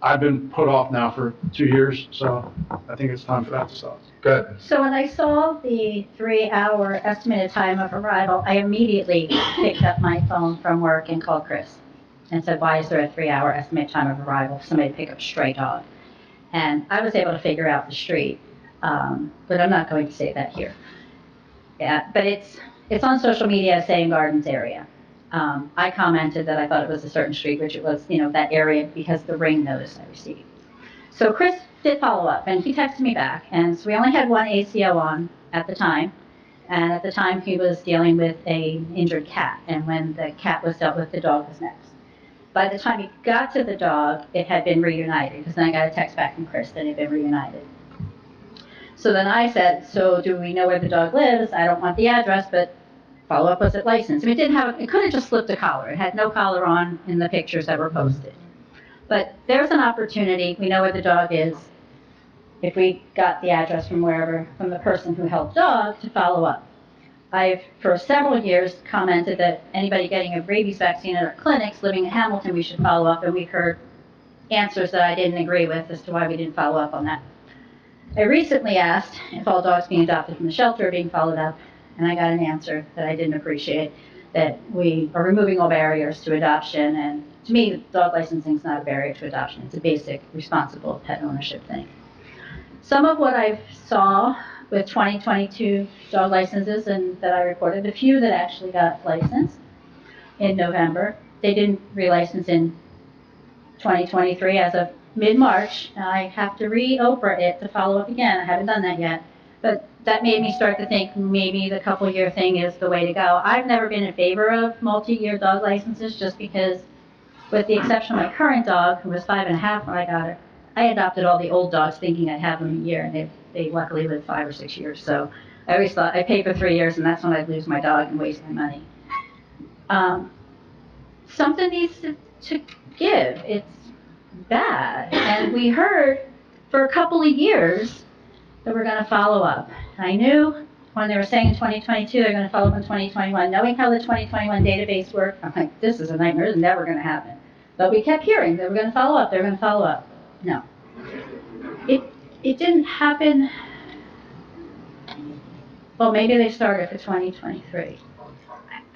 I've been put off now for 2 years, so I think it's time for that to stop. Good. So when I saw the 3-hour estimated time of arrival, I immediately picked up my phone from work and called Chris and said, why is there a 3-hour estimated time of arrival for somebody to pick up a stray dog? And I was able to figure out the street, but I'm not going to say that here. Yeah, but it's on social media, saying Gardens area. I commented that I thought it was a certain street, which it was, you know, that area, because of the ring notice I received. So Chris did follow up, and he texted me back, and so we only had one ACO on at the time, and at the time he was dealing with an injured cat, and when the cat was dealt with, the dog was next. By the time he got to the dog, it had been reunited, because then I got a text back from Chris that it had been reunited. So then I said, so do we know where the dog lives? I don't want the address, but follow up, was it licensed? I mean, it could have just slipped a collar. It had no collar on in the pictures that were posted. But there's an opportunity. We know where the dog is. If we got the address from the person who held the dog, to follow up. I've, for several years, commented that anybody getting a rabies vaccine at our clinics living in Hamilton, we should follow up, and we've heard answers that I didn't agree with as to why we didn't follow up on that. I recently asked if all dogs being adopted from the shelter are being followed up, and I got an answer that I didn't appreciate, that we are removing all barriers to adoption, and to me, dog licensing is not a barrier to adoption. It's a basic, responsible pet ownership thing. Some of what I saw with 2022 dog licenses, and that I reported, a few that actually got licensed in November, they didn't relicense in 2023 as of mid-March. I have to re-Oprah it to follow up again. I haven't done that yet. But that made me start to think maybe the couple-year thing is the way to go. I've never been in favor of multi-year dog licenses just because, with the exception of my current dog, who was 5.5 when I got her, I adopted all the old dogs thinking I'd have them a year, and they luckily lived 5 or 6 years. So I always thought I'd pay for 3 years, and that's when I'd lose my dog and waste my money. Something needs to give. It's bad. And we heard for a couple of years that we're going to follow up. I knew when they were saying in 2022 they're going to follow up in 2021. Knowing how the 2021 database worked, I'm like, this is a nightmare. This is never going to happen. But we kept hearing they were going to follow up. They were going to follow up. No. It didn't happen. Well, maybe they started for 2023.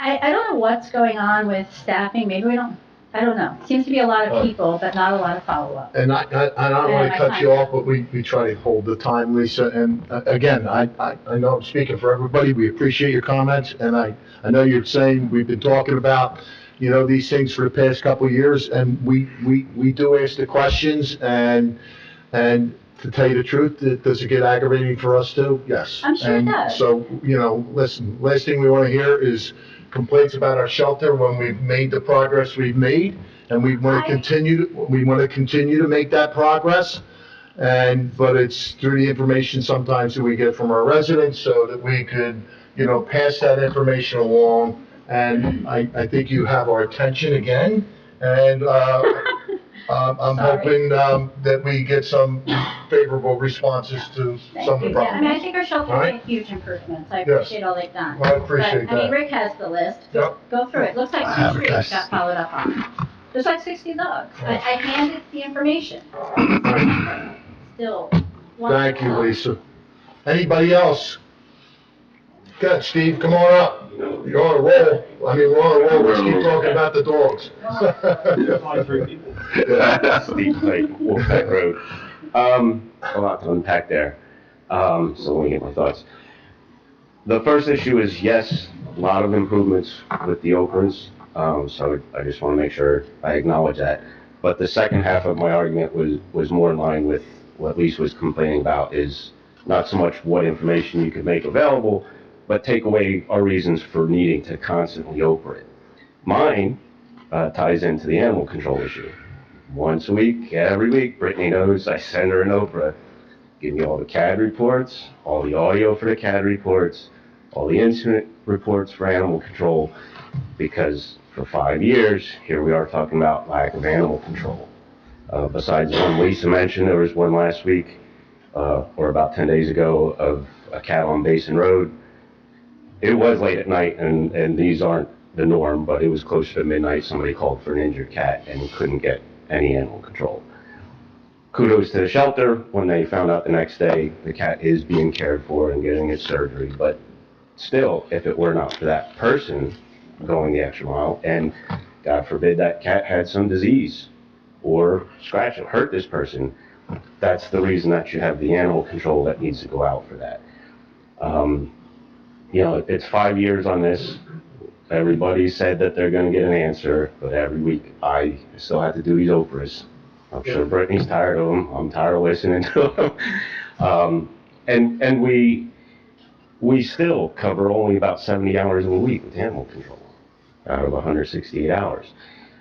I don't know what's going on with staffing. Maybe we don't. I don't know. Seems to be a lot of people, but not a lot of follow-up. And I don't want to cut you off, but we try to hold the time, Lisa. And again, I know I'm speaking for everybody. We appreciate your comments. And I know you're saying we've been talking about, these things for the past couple of years. And we do ask the questions. And to tell you the truth, does it get aggravating for us too? Yes. I'm sure it does. So, listen, last thing we want to hear is complaints about our shelter when we've made the progress we've made, and we want to continue to make that progress. But it's through the information sometimes that we get from our residents, so that we could, pass that information along. And I think you have our attention again, and I'm hoping that we get some favorable responses to some of the problems. I mean, I think our shelter made huge improvements. I appreciate all they've done. I appreciate that. I mean, Rick has the list. Yep. Go through it. Looks like 2 streets got followed up on. There's like 60 dogs. I handed the information. Still. Thank you, Lisa. Anybody else? Good, Steve, come on up. You're on a roll. We're on a roll. Let's keep talking about the dogs. Steve Lake, Wolfpack Road. A lot to unpack there. So let me get my thoughts. The first issue is, yes, a lot of improvements with the Oprahs. So I just want to make sure I acknowledge that. But the second half of my argument was more in line with what Lisa was complaining about, is not so much what information you could make available, but take away our reasons for needing to constantly Oprah it. Mine ties into the animal control issue. Once a week, every week, Brittany knows I send her an Oprah. Give me all the CAD reports, all the audio for the CAD reports, all the incident reports for animal control, because for 5 years, here we are talking about lack of animal control. Besides the one Lisa mentioned, there was one last week, or about 10 days ago, of a cat on Basin Road. It was late at night, and these aren't the norm, but it was closer to midnight. Somebody called for an injured cat and couldn't get any animal control. Kudos to the shelter when they found out the next day the cat is being cared for and getting its surgery. But still, if it were not for that person going the extra mile, and God forbid that cat had some disease or scratch or hurt this person, that's the reason that you have the animal control that needs to go out for that. It's 5 years on this. Everybody said that they're going to get an answer, but every week I still have to do these Oprahs. I'm sure Brittany's tired of them. I'm tired of listening to them. And we still cover only about 70 hours a week with animal control out of 168 hours.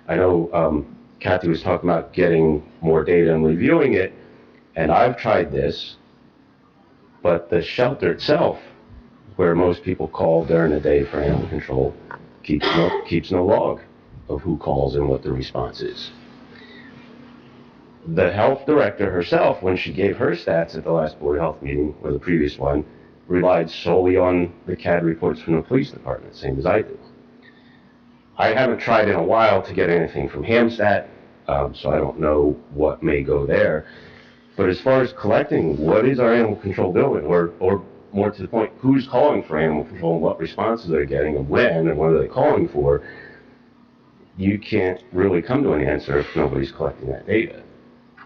I know Kathy was talking about getting more data and reviewing it, and I've tried this, but the shelter itself, where most people call during the day for animal control, keeps no log of who calls and what the response is. The health director herself, when she gave her stats at the last Board of Health meeting, or the previous one, relied solely on the CAD reports from the police department, same as I do. I haven't tried in a while to get anything from Hamstat, so I don't know what may go there. But as far as collecting, what is our animal control doing? Or more to the point, who's calling for animal control and what responses they're getting and when and what are they calling for? You can't really come to an answer if nobody's collecting that data.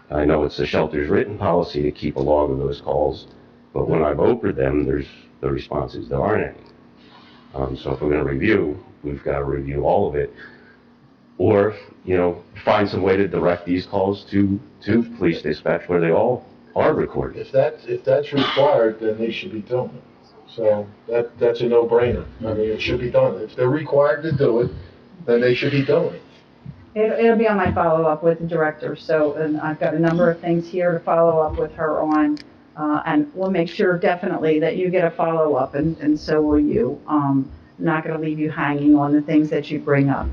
I know it's the shelter's written policy to keep a log of those calls, but when I've opened them, there's the responses, there aren't any. So if we're going to review, we've got to review all of it. Or, find some way to direct these calls to police dispatch where they all are recorded. If that's required, then they should be doing it. So that's a no-brainer. I mean, it should be done. If they're required to do it, then they should be doing it. It'll be on my follow-up with the director, so, and I've got a number of things here to follow up with her on, and we'll make sure definitely that you get a follow-up, and so will you. Not gonna leave you hanging on the things that you bring up.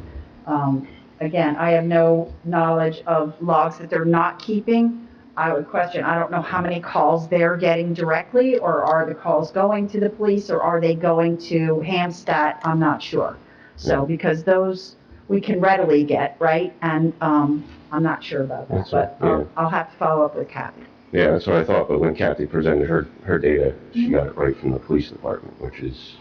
Again, I have no knowledge of logs that they're not keeping. I would question, I don't know how many calls they're getting directly, or are the calls going to the police, or are they going to Hampstead? I'm not sure. So, because those we can readily get, right? And I'm not sure about that, but I'll have to follow up with Kathy. Yeah, that's what I thought, but when Kathy presented her data, she got it right from the police department, which is,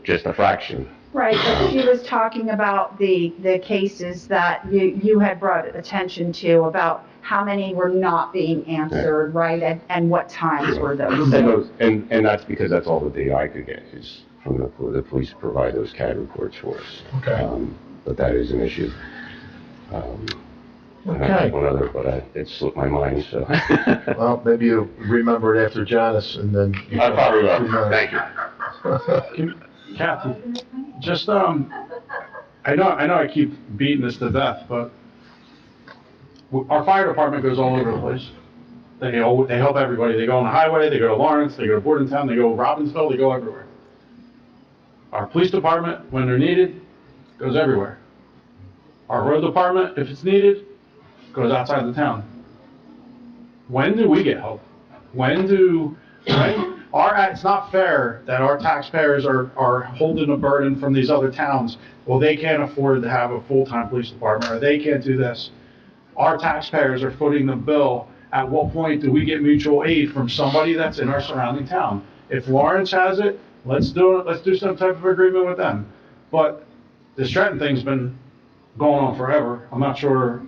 just a fraction. Right, but she was talking about the cases that you had brought attention to about how many were not being answered, right? And what times were those? And that's because that's all the data I could get is from the police provide those CAD reports for us. Okay. But that is an issue. And I had one other, but it slipped my mind, so. Well, maybe you remember it after Janice, and then. I probably will. Thank you. Kathy, just, I know I keep beating this to death, but our fire department goes all over the place. They help everybody. They go on the highway, they go to Lawrence, they go to Bordentown, they go to Robbinsville, they go everywhere. Our police department, when they're needed, goes everywhere. Our road department, if it's needed, goes outside the town. When do we get help? It's not fair that our taxpayers are holding a burden from these other towns. Well, they can't afford to have a full-time police department, or they can't do this. Our taxpayers are footing the bill. At what point do we get mutual aid from somebody that's in our surrounding town? If Lawrence has it, let's do it. Let's do some type of agreement with them. But the Stratton thing's been going on forever. I'm not sure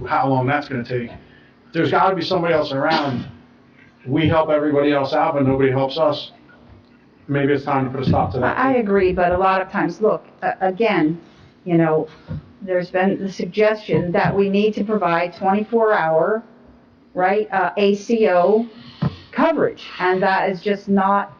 how long that's going to take. There's got to be somebody else around. We help everybody else out, but nobody helps us. Maybe it's time to put a stop to that. I agree, but a lot of times, look, again, there's been the suggestion that we need to provide 24-hour, right, ACO coverage, and that is just not,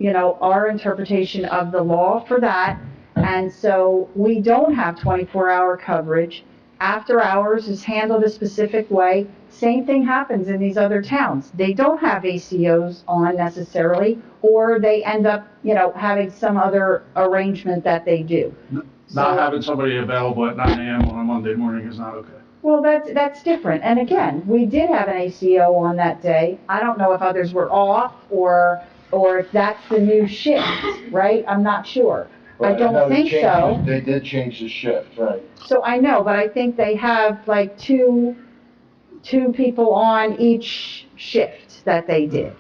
our interpretation of the law for that. And so we don't have 24-hour coverage. After hours is handled a specific way. Same thing happens in these other towns. They don't have ACOs on necessarily, or they end up, having some other arrangement that they do. Not having somebody available at 9 a.m. on a Monday morning is not okay. Well, that's different. And again, we did have an ACO on that day. I don't know if others were off or if that's the new shift, right? I'm not sure. I don't think so. They did change the shift, right? So I know, but I think they have like two people on each shift that they did.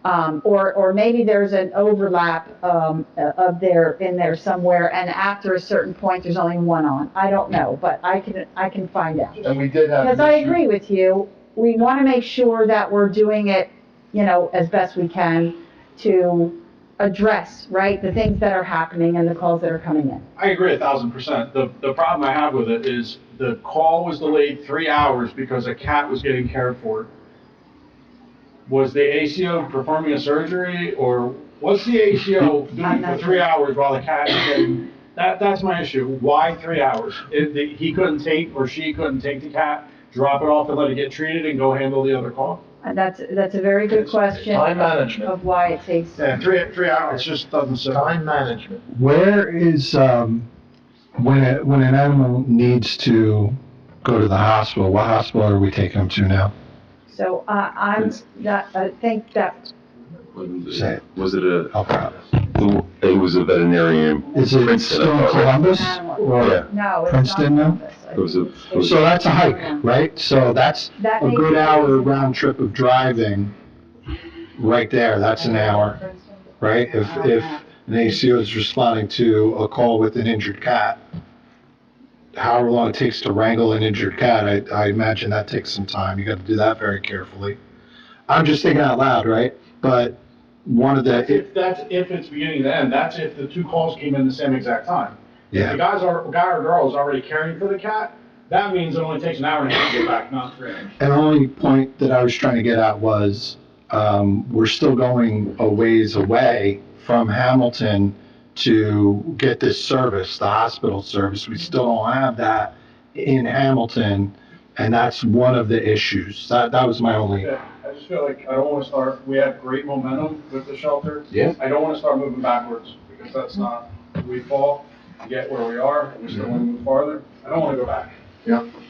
Or maybe there's an overlap in there somewhere, and after a certain point, there's only one on. I don't know, but I can find out. And we did have. Because I agree with you, we want to make sure that we're doing it, as best we can to address, right, the things that are happening and the calls that are coming in. I agree 1,000%. The problem I have with it is the call was delayed 3 hours because a cat was getting cared for. Was the ACO performing a surgery, or what's the ACO doing for 3 hours while the cat is getting? That's my issue. Why 3 hours? He couldn't take, or she couldn't take the cat, drop it off and let it get treated and go handle the other call? And that's a very good question. Time management. Of why it takes. Yeah, 3 hours just doesn't sit. Time management. Where is, when an animal needs to go to the hospital, what hospital are we taking them to now? So I think that. Say it. Was it a? Help out. It was a veterinarian. Is it still in Columbus? Or Yeah. No, it's Princeton not now? Columbus. So that's a hike, right? So that's That a may good be- hour round trip of driving. Right there, that's an hour, right? If an ACO is responding to a call with an injured cat, however long it takes to wrangle an injured cat, I imagine that takes some time. You got to do that very carefully. I'm just thinking out loud, right? But one of the, If it's beginning to end, that's if the two calls came in the same exact time. If Yeah. the guy or girl is already caring for the cat, that means it only takes an hour and a half to get back, not 3 hours. And the only point that I was trying to get at was, we're still going a ways away from Hamilton to get this service, the hospital service. We still don't have that in Hamilton, and that's one of the issues. That was my only, Yeah, I just feel like I don't want to start, we have great momentum with the shelter. Yeah. I don't want to start moving backwards, because that's not, we fall, we get where we are, and we still want to move farther. I don't want to go back.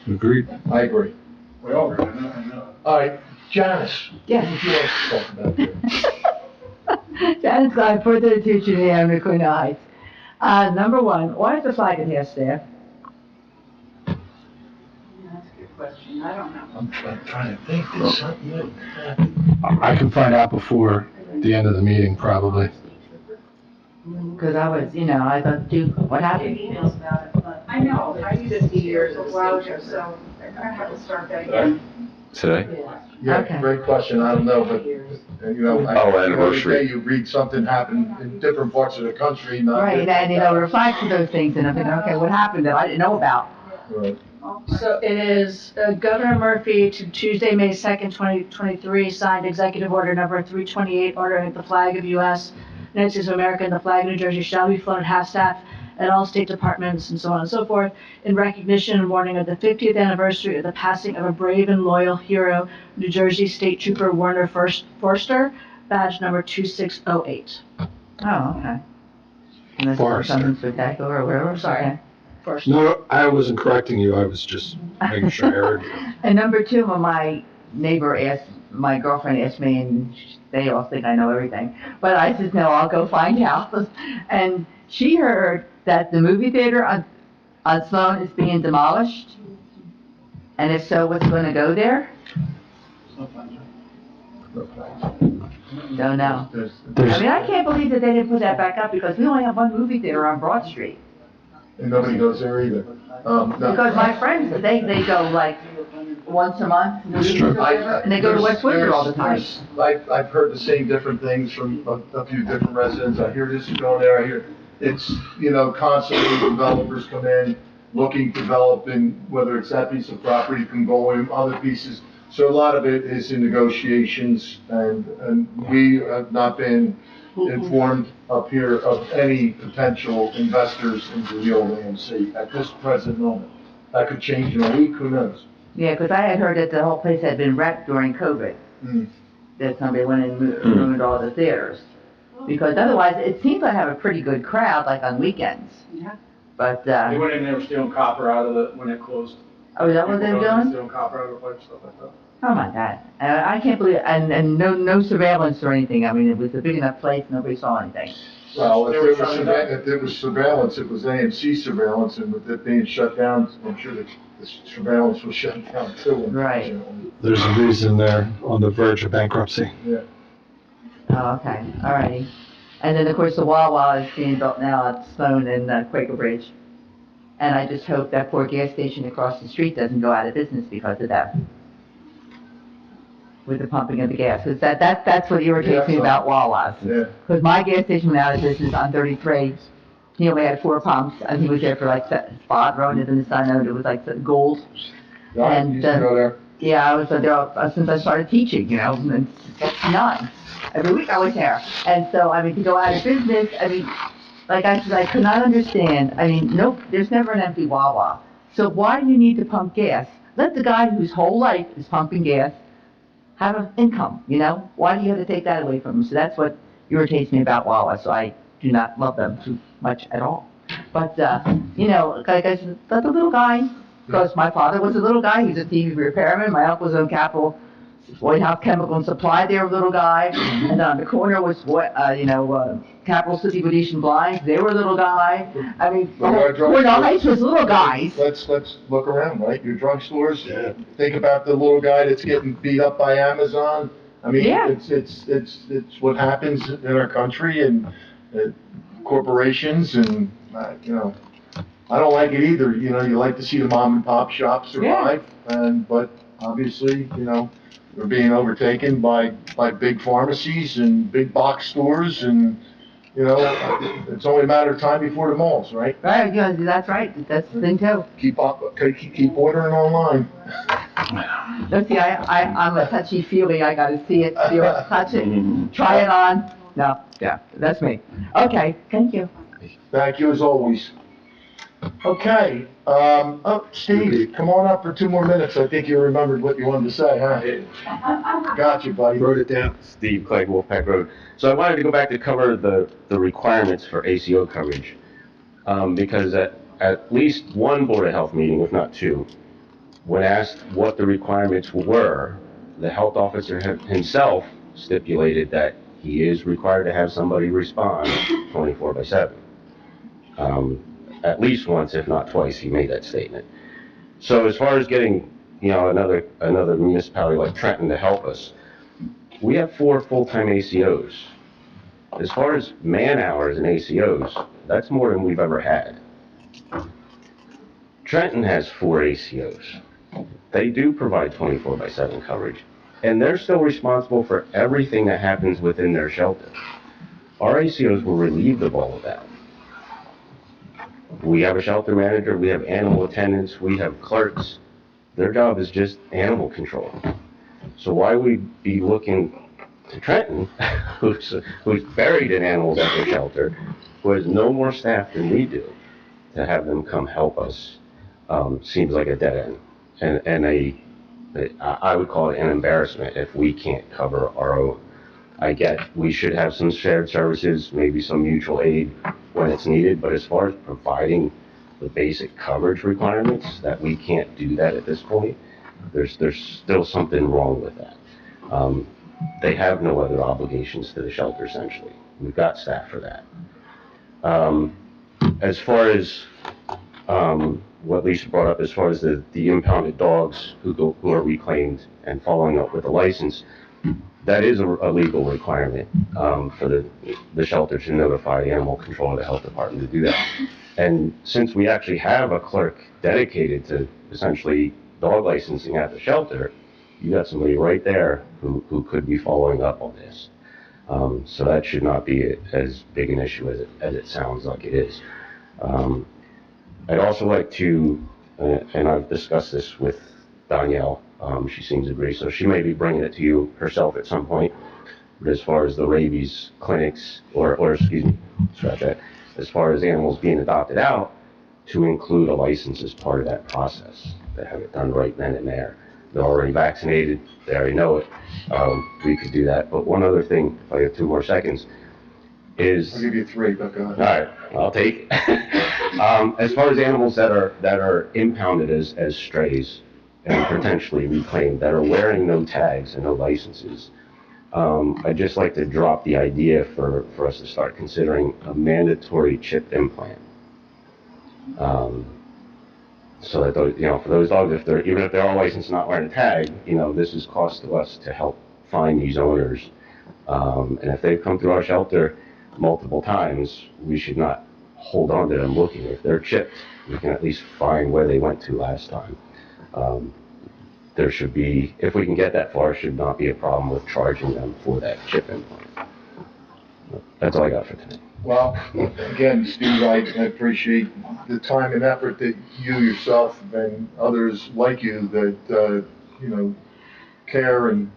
agreed. I agree. We all agree, I know. All right, Janice. Yes. What would you like to talk about here? Janice Klein, 432 Trinity Avenue, Queen Heights. Number one, why is the flag at half-staff? That's a good question. I don't know. I'm trying to think, there's something that happened. I can find out before the end of the meeting, probably. Because I was, I thought, dude, what happened? Emails about it, but I know, I used it 50 years a while ago, so I have to start that again. Today? Yeah, Okay. great question, I don't know, but, Oh, anniversary. every day you read something happen in different parts of the country, not. Right, and, it reflects to those things, and I'm thinking, okay, what happened that I didn't know about? Right. So it is Governor Murphy to Tuesday, May 2nd, 2023, signed Executive Order Number 328, ordering the flag of U.S. United States of America and the flag of New Jersey shall be flown at half-staff at all state departments and so on and so forth, in recognition and warning of the 50th anniversary of the passing of a brave and loyal hero, New Jersey State Trooper Werner Forster, badge number 2608. Oh, okay. And that's Forrester. something spectacular or whatever? Sorry. Okay. Forster. No, I wasn't correcting you, I was just making sure I heard you. And number two, when my my girlfriend asked me, and they all think I know everything, but I said, no, I'll go find out. And she heard that the movie theater on Sloan is being demolished. And if so, what's going to go there? Don't know. I mean, I can't believe that they didn't put that back up because we only have one movie theater on Broad Street. And nobody goes there either. No. Because my friends, they go like once a month, That's true. and they go to West Windsor all the time. I've heard the same different things from a few different residents. I hear this is going there, I hear, it's, constantly developers come in, looking, developing, whether it's that piece of property can go in, other pieces. So a lot of it is in negotiations, and we have not been informed up here of any potential investors into the old AMC at this present moment. That could change in a week, who knows? Yeah, because I had heard that the whole place had been wrecked during COVID. That somebody went and ruined all the theaters. Because otherwise, it seems I have a pretty good crowd, like on weekends. Yeah. But, They went in there, were stealing copper out of it when it closed. oh, is that what they're People going in doing? Stealing copper out of the pipe, stuff like that. Oh my God. I can't believe, and no surveillance or anything. I mean, it was a big enough place, nobody saw anything. Well, if there was surveillance, it was AMC surveillance, and with it being shut down, I'm sure that the surveillance was shut down too. Right. There's a reason they're on the verge of bankruptcy. Yeah. Oh, okay, all righty. And then, of course, the Wawa is being built now at Sloan and Quaker Bridge. And I just hope that poor gas station across the street doesn't go out of business because of that. With the pumping of the gas, because that's what irritates me about Wawa's. Yeah. Because my gas station went out of business on 33. He only had 4 pumps, and he was there for like spot run it in the sun, and it was like the gold. I used to go there. Yeah, I was there since I started teaching, in 69. Every week I was there. And so, I mean, to go out of business, I mean, like I said, I could not understand. I mean, no, there's never an empty Wawa. So why do you need to pump gas? Let the guy whose whole life is pumping gas have an income, Why do you have to take that away from him? So that's what irritates me about Wawa, so I do not love them too much at all. But, like I said, let the little guy, because my father was a little guy, he was a TV repairman, my uncle was on Capital White House Chemical and Supply, they were a little guy, and on the corner was, Capital City Venetian Blinds, they were a little guy. I mean, White Heights was little guys. Let's look around, right? Your drugstores, think about the little guy that's getting beat up by Amazon. I mean, Yeah. it's what happens in our country and corporations and, I don't like it either. You like to see the mom and pop shops survive, but obviously, they're being overtaken by big pharmacies and big box stores and, you know, it's only a matter of time before the malls, right? Right, yeah, that's right, that's the thing too. Keep ordering online. No, see, I'm a touchy-feely, I gotta see it, feel it, touch it, try it on. No, yeah, that's me. Okay, thank you. Thank you as always. Okay, Steve, come on up for 2 more minutes. I think you remembered what you wanted to say, huh? Got you, buddy. Wrote it down. Steve Clegg, Wolfpack Road. So I wanted to go back to cover the requirements for ACO coverage. Because at least one Board of Health meeting, if not 2, when asked what the requirements were, the health officer himself stipulated that he is required to have somebody respond 24/7. At least once, if not twice, he made that statement. So as far as getting, you know, another municipality like Trenton to help us, we have 4 full-time ACOs. As far as man hours in ACOs, that's more than we've ever had. Trenton has 4 ACOs. They do provide 24/7 coverage, and they're still responsible for everything that happens within their shelter. Our ACOs were relieved of all of that. We have a shelter manager, we have animal attendants, we have clerks. Their job is just animal control. So why would we be looking to Trenton, who's buried in animals at their shelter, who has no more staff than we do, to have them come help us, seems like a dead end. And I would call it an embarrassment if we can't cover our own. I get we should have some shared services, maybe some mutual aid when it's needed, but as far as providing the basic coverage requirements, that we can't do that at this point, there's still something wrong with that. They have no other obligations to the shelter, essentially. We've got staff for that. As far as what Lisa brought up, as far as the impounded dogs who are reclaimed and following up with a license, that is a legal requirement for the shelter to notify animal control or the health department to do that. And since we actually have a clerk dedicated to essentially dog licensing at the shelter, you got somebody right there who could be following up on this. So that should not be as big an issue as it sounds like it is. I'd also like to, and I've discussed this with Danielle, she seems to agree, so she may be bringing it to you herself at some point. But as far as the rabies clinics, or excuse me, scratch that, as far as animals being adopted out, to include a license as part of that process, to have it done right then and there. They're already vaccinated, they already know it, we could do that. But one other thing, if I have 2 more seconds, is... I'll give you 3, but go ahead. All right, I'll take it. As far as animals that are impounded as strays and potentially reclaimed, that are wearing no tags and no licenses, I'd just like to drop the idea for us to start considering a mandatory chip implant. So that those, for those dogs, even if they're all licensed not wearing a tag, this is cost to us to help find these owners. And if they've come through our shelter multiple times, we should not hold on to them looking. If they're chipped, we can at least find where they went to last time. There should be, if we can get that far, should not be a problem with charging them for that chip implant. That's all I got for today. Well, again, Steve, I appreciate the time and effort that you yourself and others like you that, care and,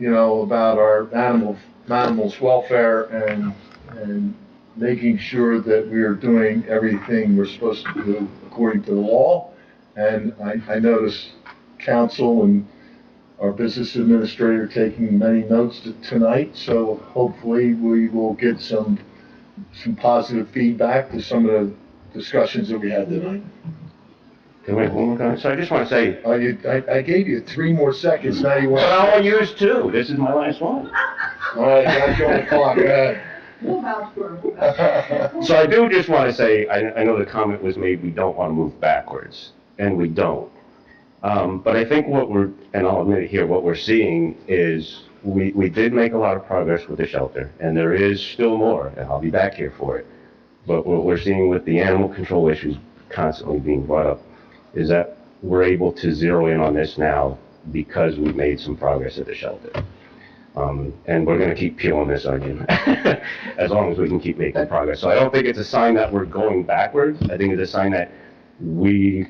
about our animals' welfare and making sure that we are doing everything we're supposed to do according to the law. And I notice council and our business administrator taking many notes tonight, so hopefully we will get some positive feedback to some of the discussions that we had tonight. Can we make one more comment? So I just want to say... I gave you 3 more seconds, now you want... But I want to use 2. This is my last one. All right, got you on the clock, go ahead. So I do just want to say, I know the comment was made, we don't want to move backwards, and we don't. But I think and I'll admit it here, what we're seeing is we did make a lot of progress with the shelter, and there is still more, and I'll be back here for it. But what we're seeing with the animal control issues constantly being brought up is that we're able to zero in on this now because we've made some progress at the shelter. And we're gonna keep peeling this onion as long as we can keep making progress. So I don't think it's a sign that we're going backwards. I think it's a sign that the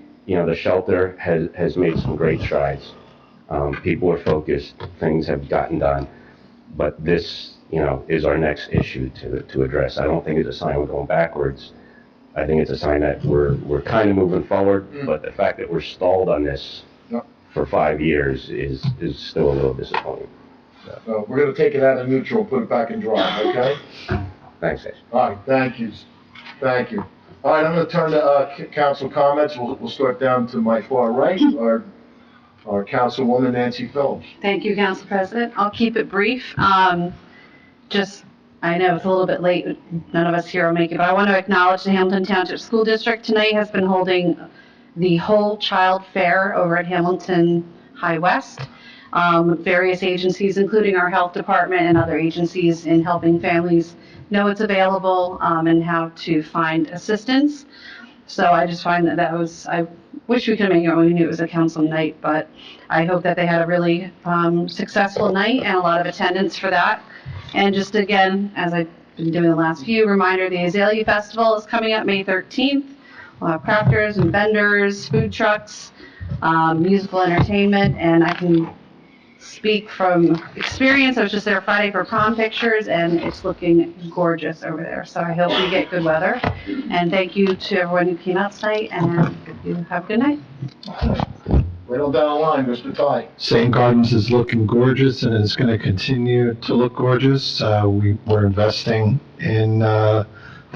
shelter has made some great strides. People are focused, things have gotten done, but this, is our next issue to address. I don't think it's a sign we're going backwards. I think it's a sign that we're kind of moving forward, but the fact that we're stalled on this for 5 years is still a little disappointing. So we're gonna take it out of neutral and put it back in drive, okay? Thanks, guys. All right, thank you. Thank you. All right, I'm gonna turn to, council comments. We'll start down to my far right, our councilwoman Nancy Phillips. Thank you, Council President. I'll keep it brief. I know it's a little bit late, none of us here will make it, but I want to acknowledge the Hamilton Township School District tonight has been holding the whole child fair over at Hamilton High West. Various agencies, including our health department and other agencies in helping families know it's available and how to find assistance. So I just find I wish we could make it when we knew it was a council night, but I hope that they had a really successful night and a lot of attendance for that. And just again, as I've been doing the last few, reminder, the Azalea Festival is coming up May 13th. We'll have crafters and vendors, food trucks, musical entertainment, and I can speak from experience. I was just there Friday for prom pictures, and it's looking gorgeous over there. So I hope we get good weather. And thank you to everyone who came out tonight, and you have a good night. Right on down the line, Mr. Ty. St. Gardens is looking gorgeous and it's going to continue to look gorgeous. We're investing in the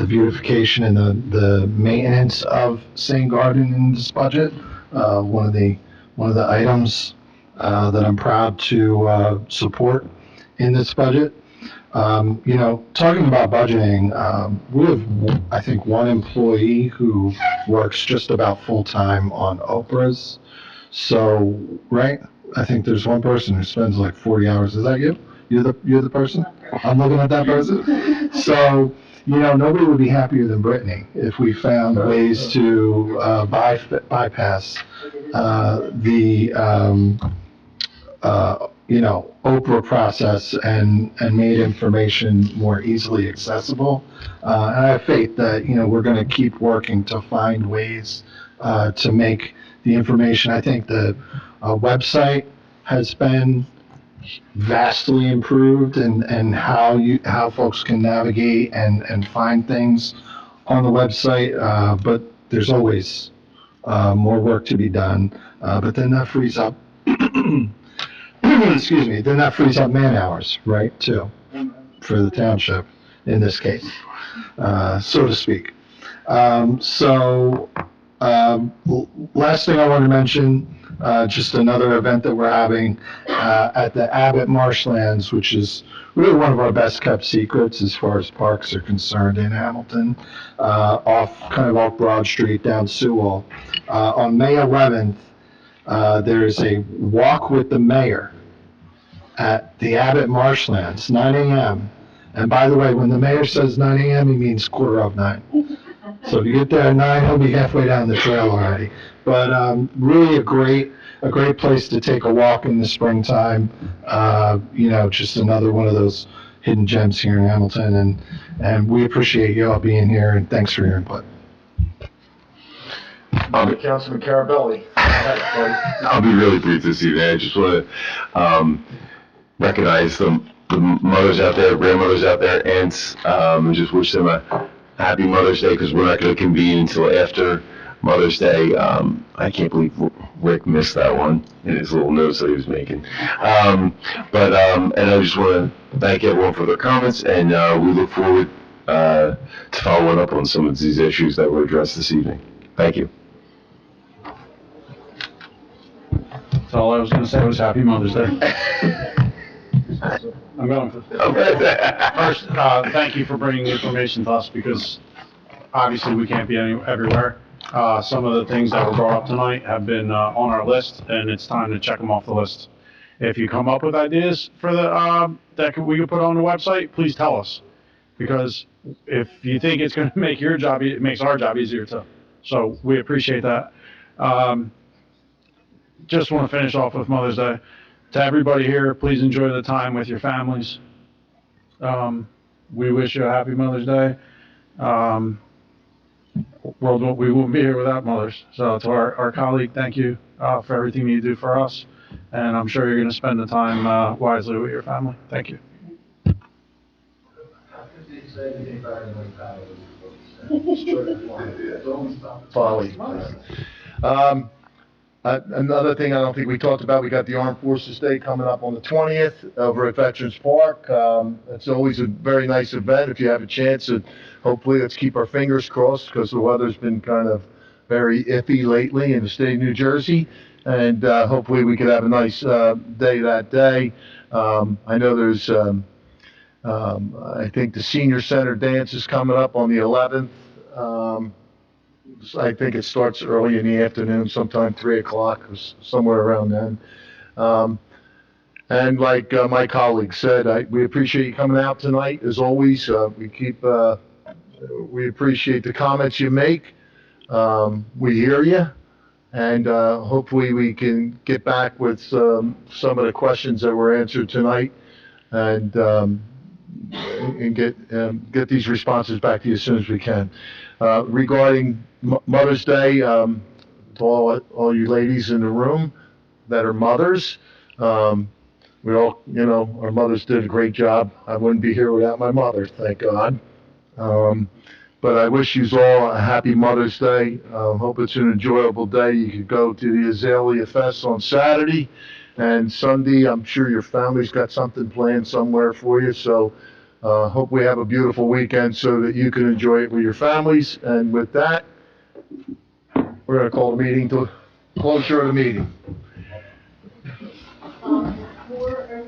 beautification and the maintenance of St. Garden in this budget. One of the items that I'm proud to support in this budget. Talking about budgeting, we have, I think, one employee who works just about full-time on Oprah's. So, right? I think there's one person who spends like 40 hours. Is that you? You're the person? I'm looking at that person. So, nobody would be happier than Brittany if we found ways to bypass the Oprah process and made information more easily accessible. And I have faith that, we're going to keep working to find ways to make the information. I think the website has been vastly improved and how folks can navigate and find things on the website. But there's always more work to be done. But then that frees up, excuse me, then that frees up man hours, right, too, for the township in this case, so to speak. Last thing I want to mention, just another event that we're having at the Abbott Marshlands, which is really one of our best kept secrets as far as parks are concerned in Hamilton, off Broad Street down Sewell. On May 11th, there's a walk with the mayor at the Abbott Marshlands, 9 a.m. And by the way, when the mayor says 9 a.m., he means 8:45. So if you get there at 9, he'll be halfway down the trail already. But really a great place to take a walk in the springtime. Just another one of those hidden gems here in Hamilton. And we appreciate you all being here, and thanks for your input. Councilman Carabelli. I'll be really brief this evening. I just want to recognize the mothers out there, grandmothers out there, aunts, and just wish them a happy Mother's Day, because we're not going to convene until after Mother's Day. I can't believe Rick missed that one in his little notes that he was making. And I just want to thank everyone for their comments, and we look forward to following up on some of these issues that were addressed this evening. Thank you. That's all I was going to say was Happy Mother's Day. I'm going for first. Thank you for bringing the information to us, because obviously we can't be everywhere. Some of the things that were brought up tonight have been on our list, and it's time to check them off the list. If you come up with ideas for the we could put on the website, please tell us, because if you think it's going to make your job, it makes our job easier too. So we appreciate that. Just want to finish off with Mother's Day. To everybody here, please enjoy the time with your families. We wish you a happy Mother's Day. We wouldn't be here without mothers. So to our colleague, thank you for everything you do for us. And I'm sure you're going to spend the time wisely with your family. Thank you. Folly. Another thing I don't think we talked about, we got the Armed Forces Day coming up on the 20th over at Veterans Park. It's always a very nice event if you have a chance. And hopefully, let's keep our fingers crossed because the weather's been kind of very iffy lately in the state of New Jersey. And hopefully we could have a nice day that day. I know there's, I think the Senior Center dance is coming up on the 11th. I think it starts early in the afternoon, sometime 3 o'clock, or somewhere around then. And like my colleague said, we appreciate you coming out tonight. As always, we appreciate the comments you make. We hear you, and hopefully we can get back with some of the questions that were answered tonight, and get these responses back to you as soon as we can. Regarding Mother's Day, to all you ladies in the room that are mothers, we all, our mothers did a great job. I wouldn't be here without my mother, thank God. But I wish you all a happy Mother's Day. Hope it's an enjoyable day. You could go to the Azalea Fest on Saturday, and Sunday, I'm sure your family's got something planned somewhere for you. So hope we have a beautiful weekend so that you can enjoy it with your families. And with that, we're going to call the meeting to closure of the meeting.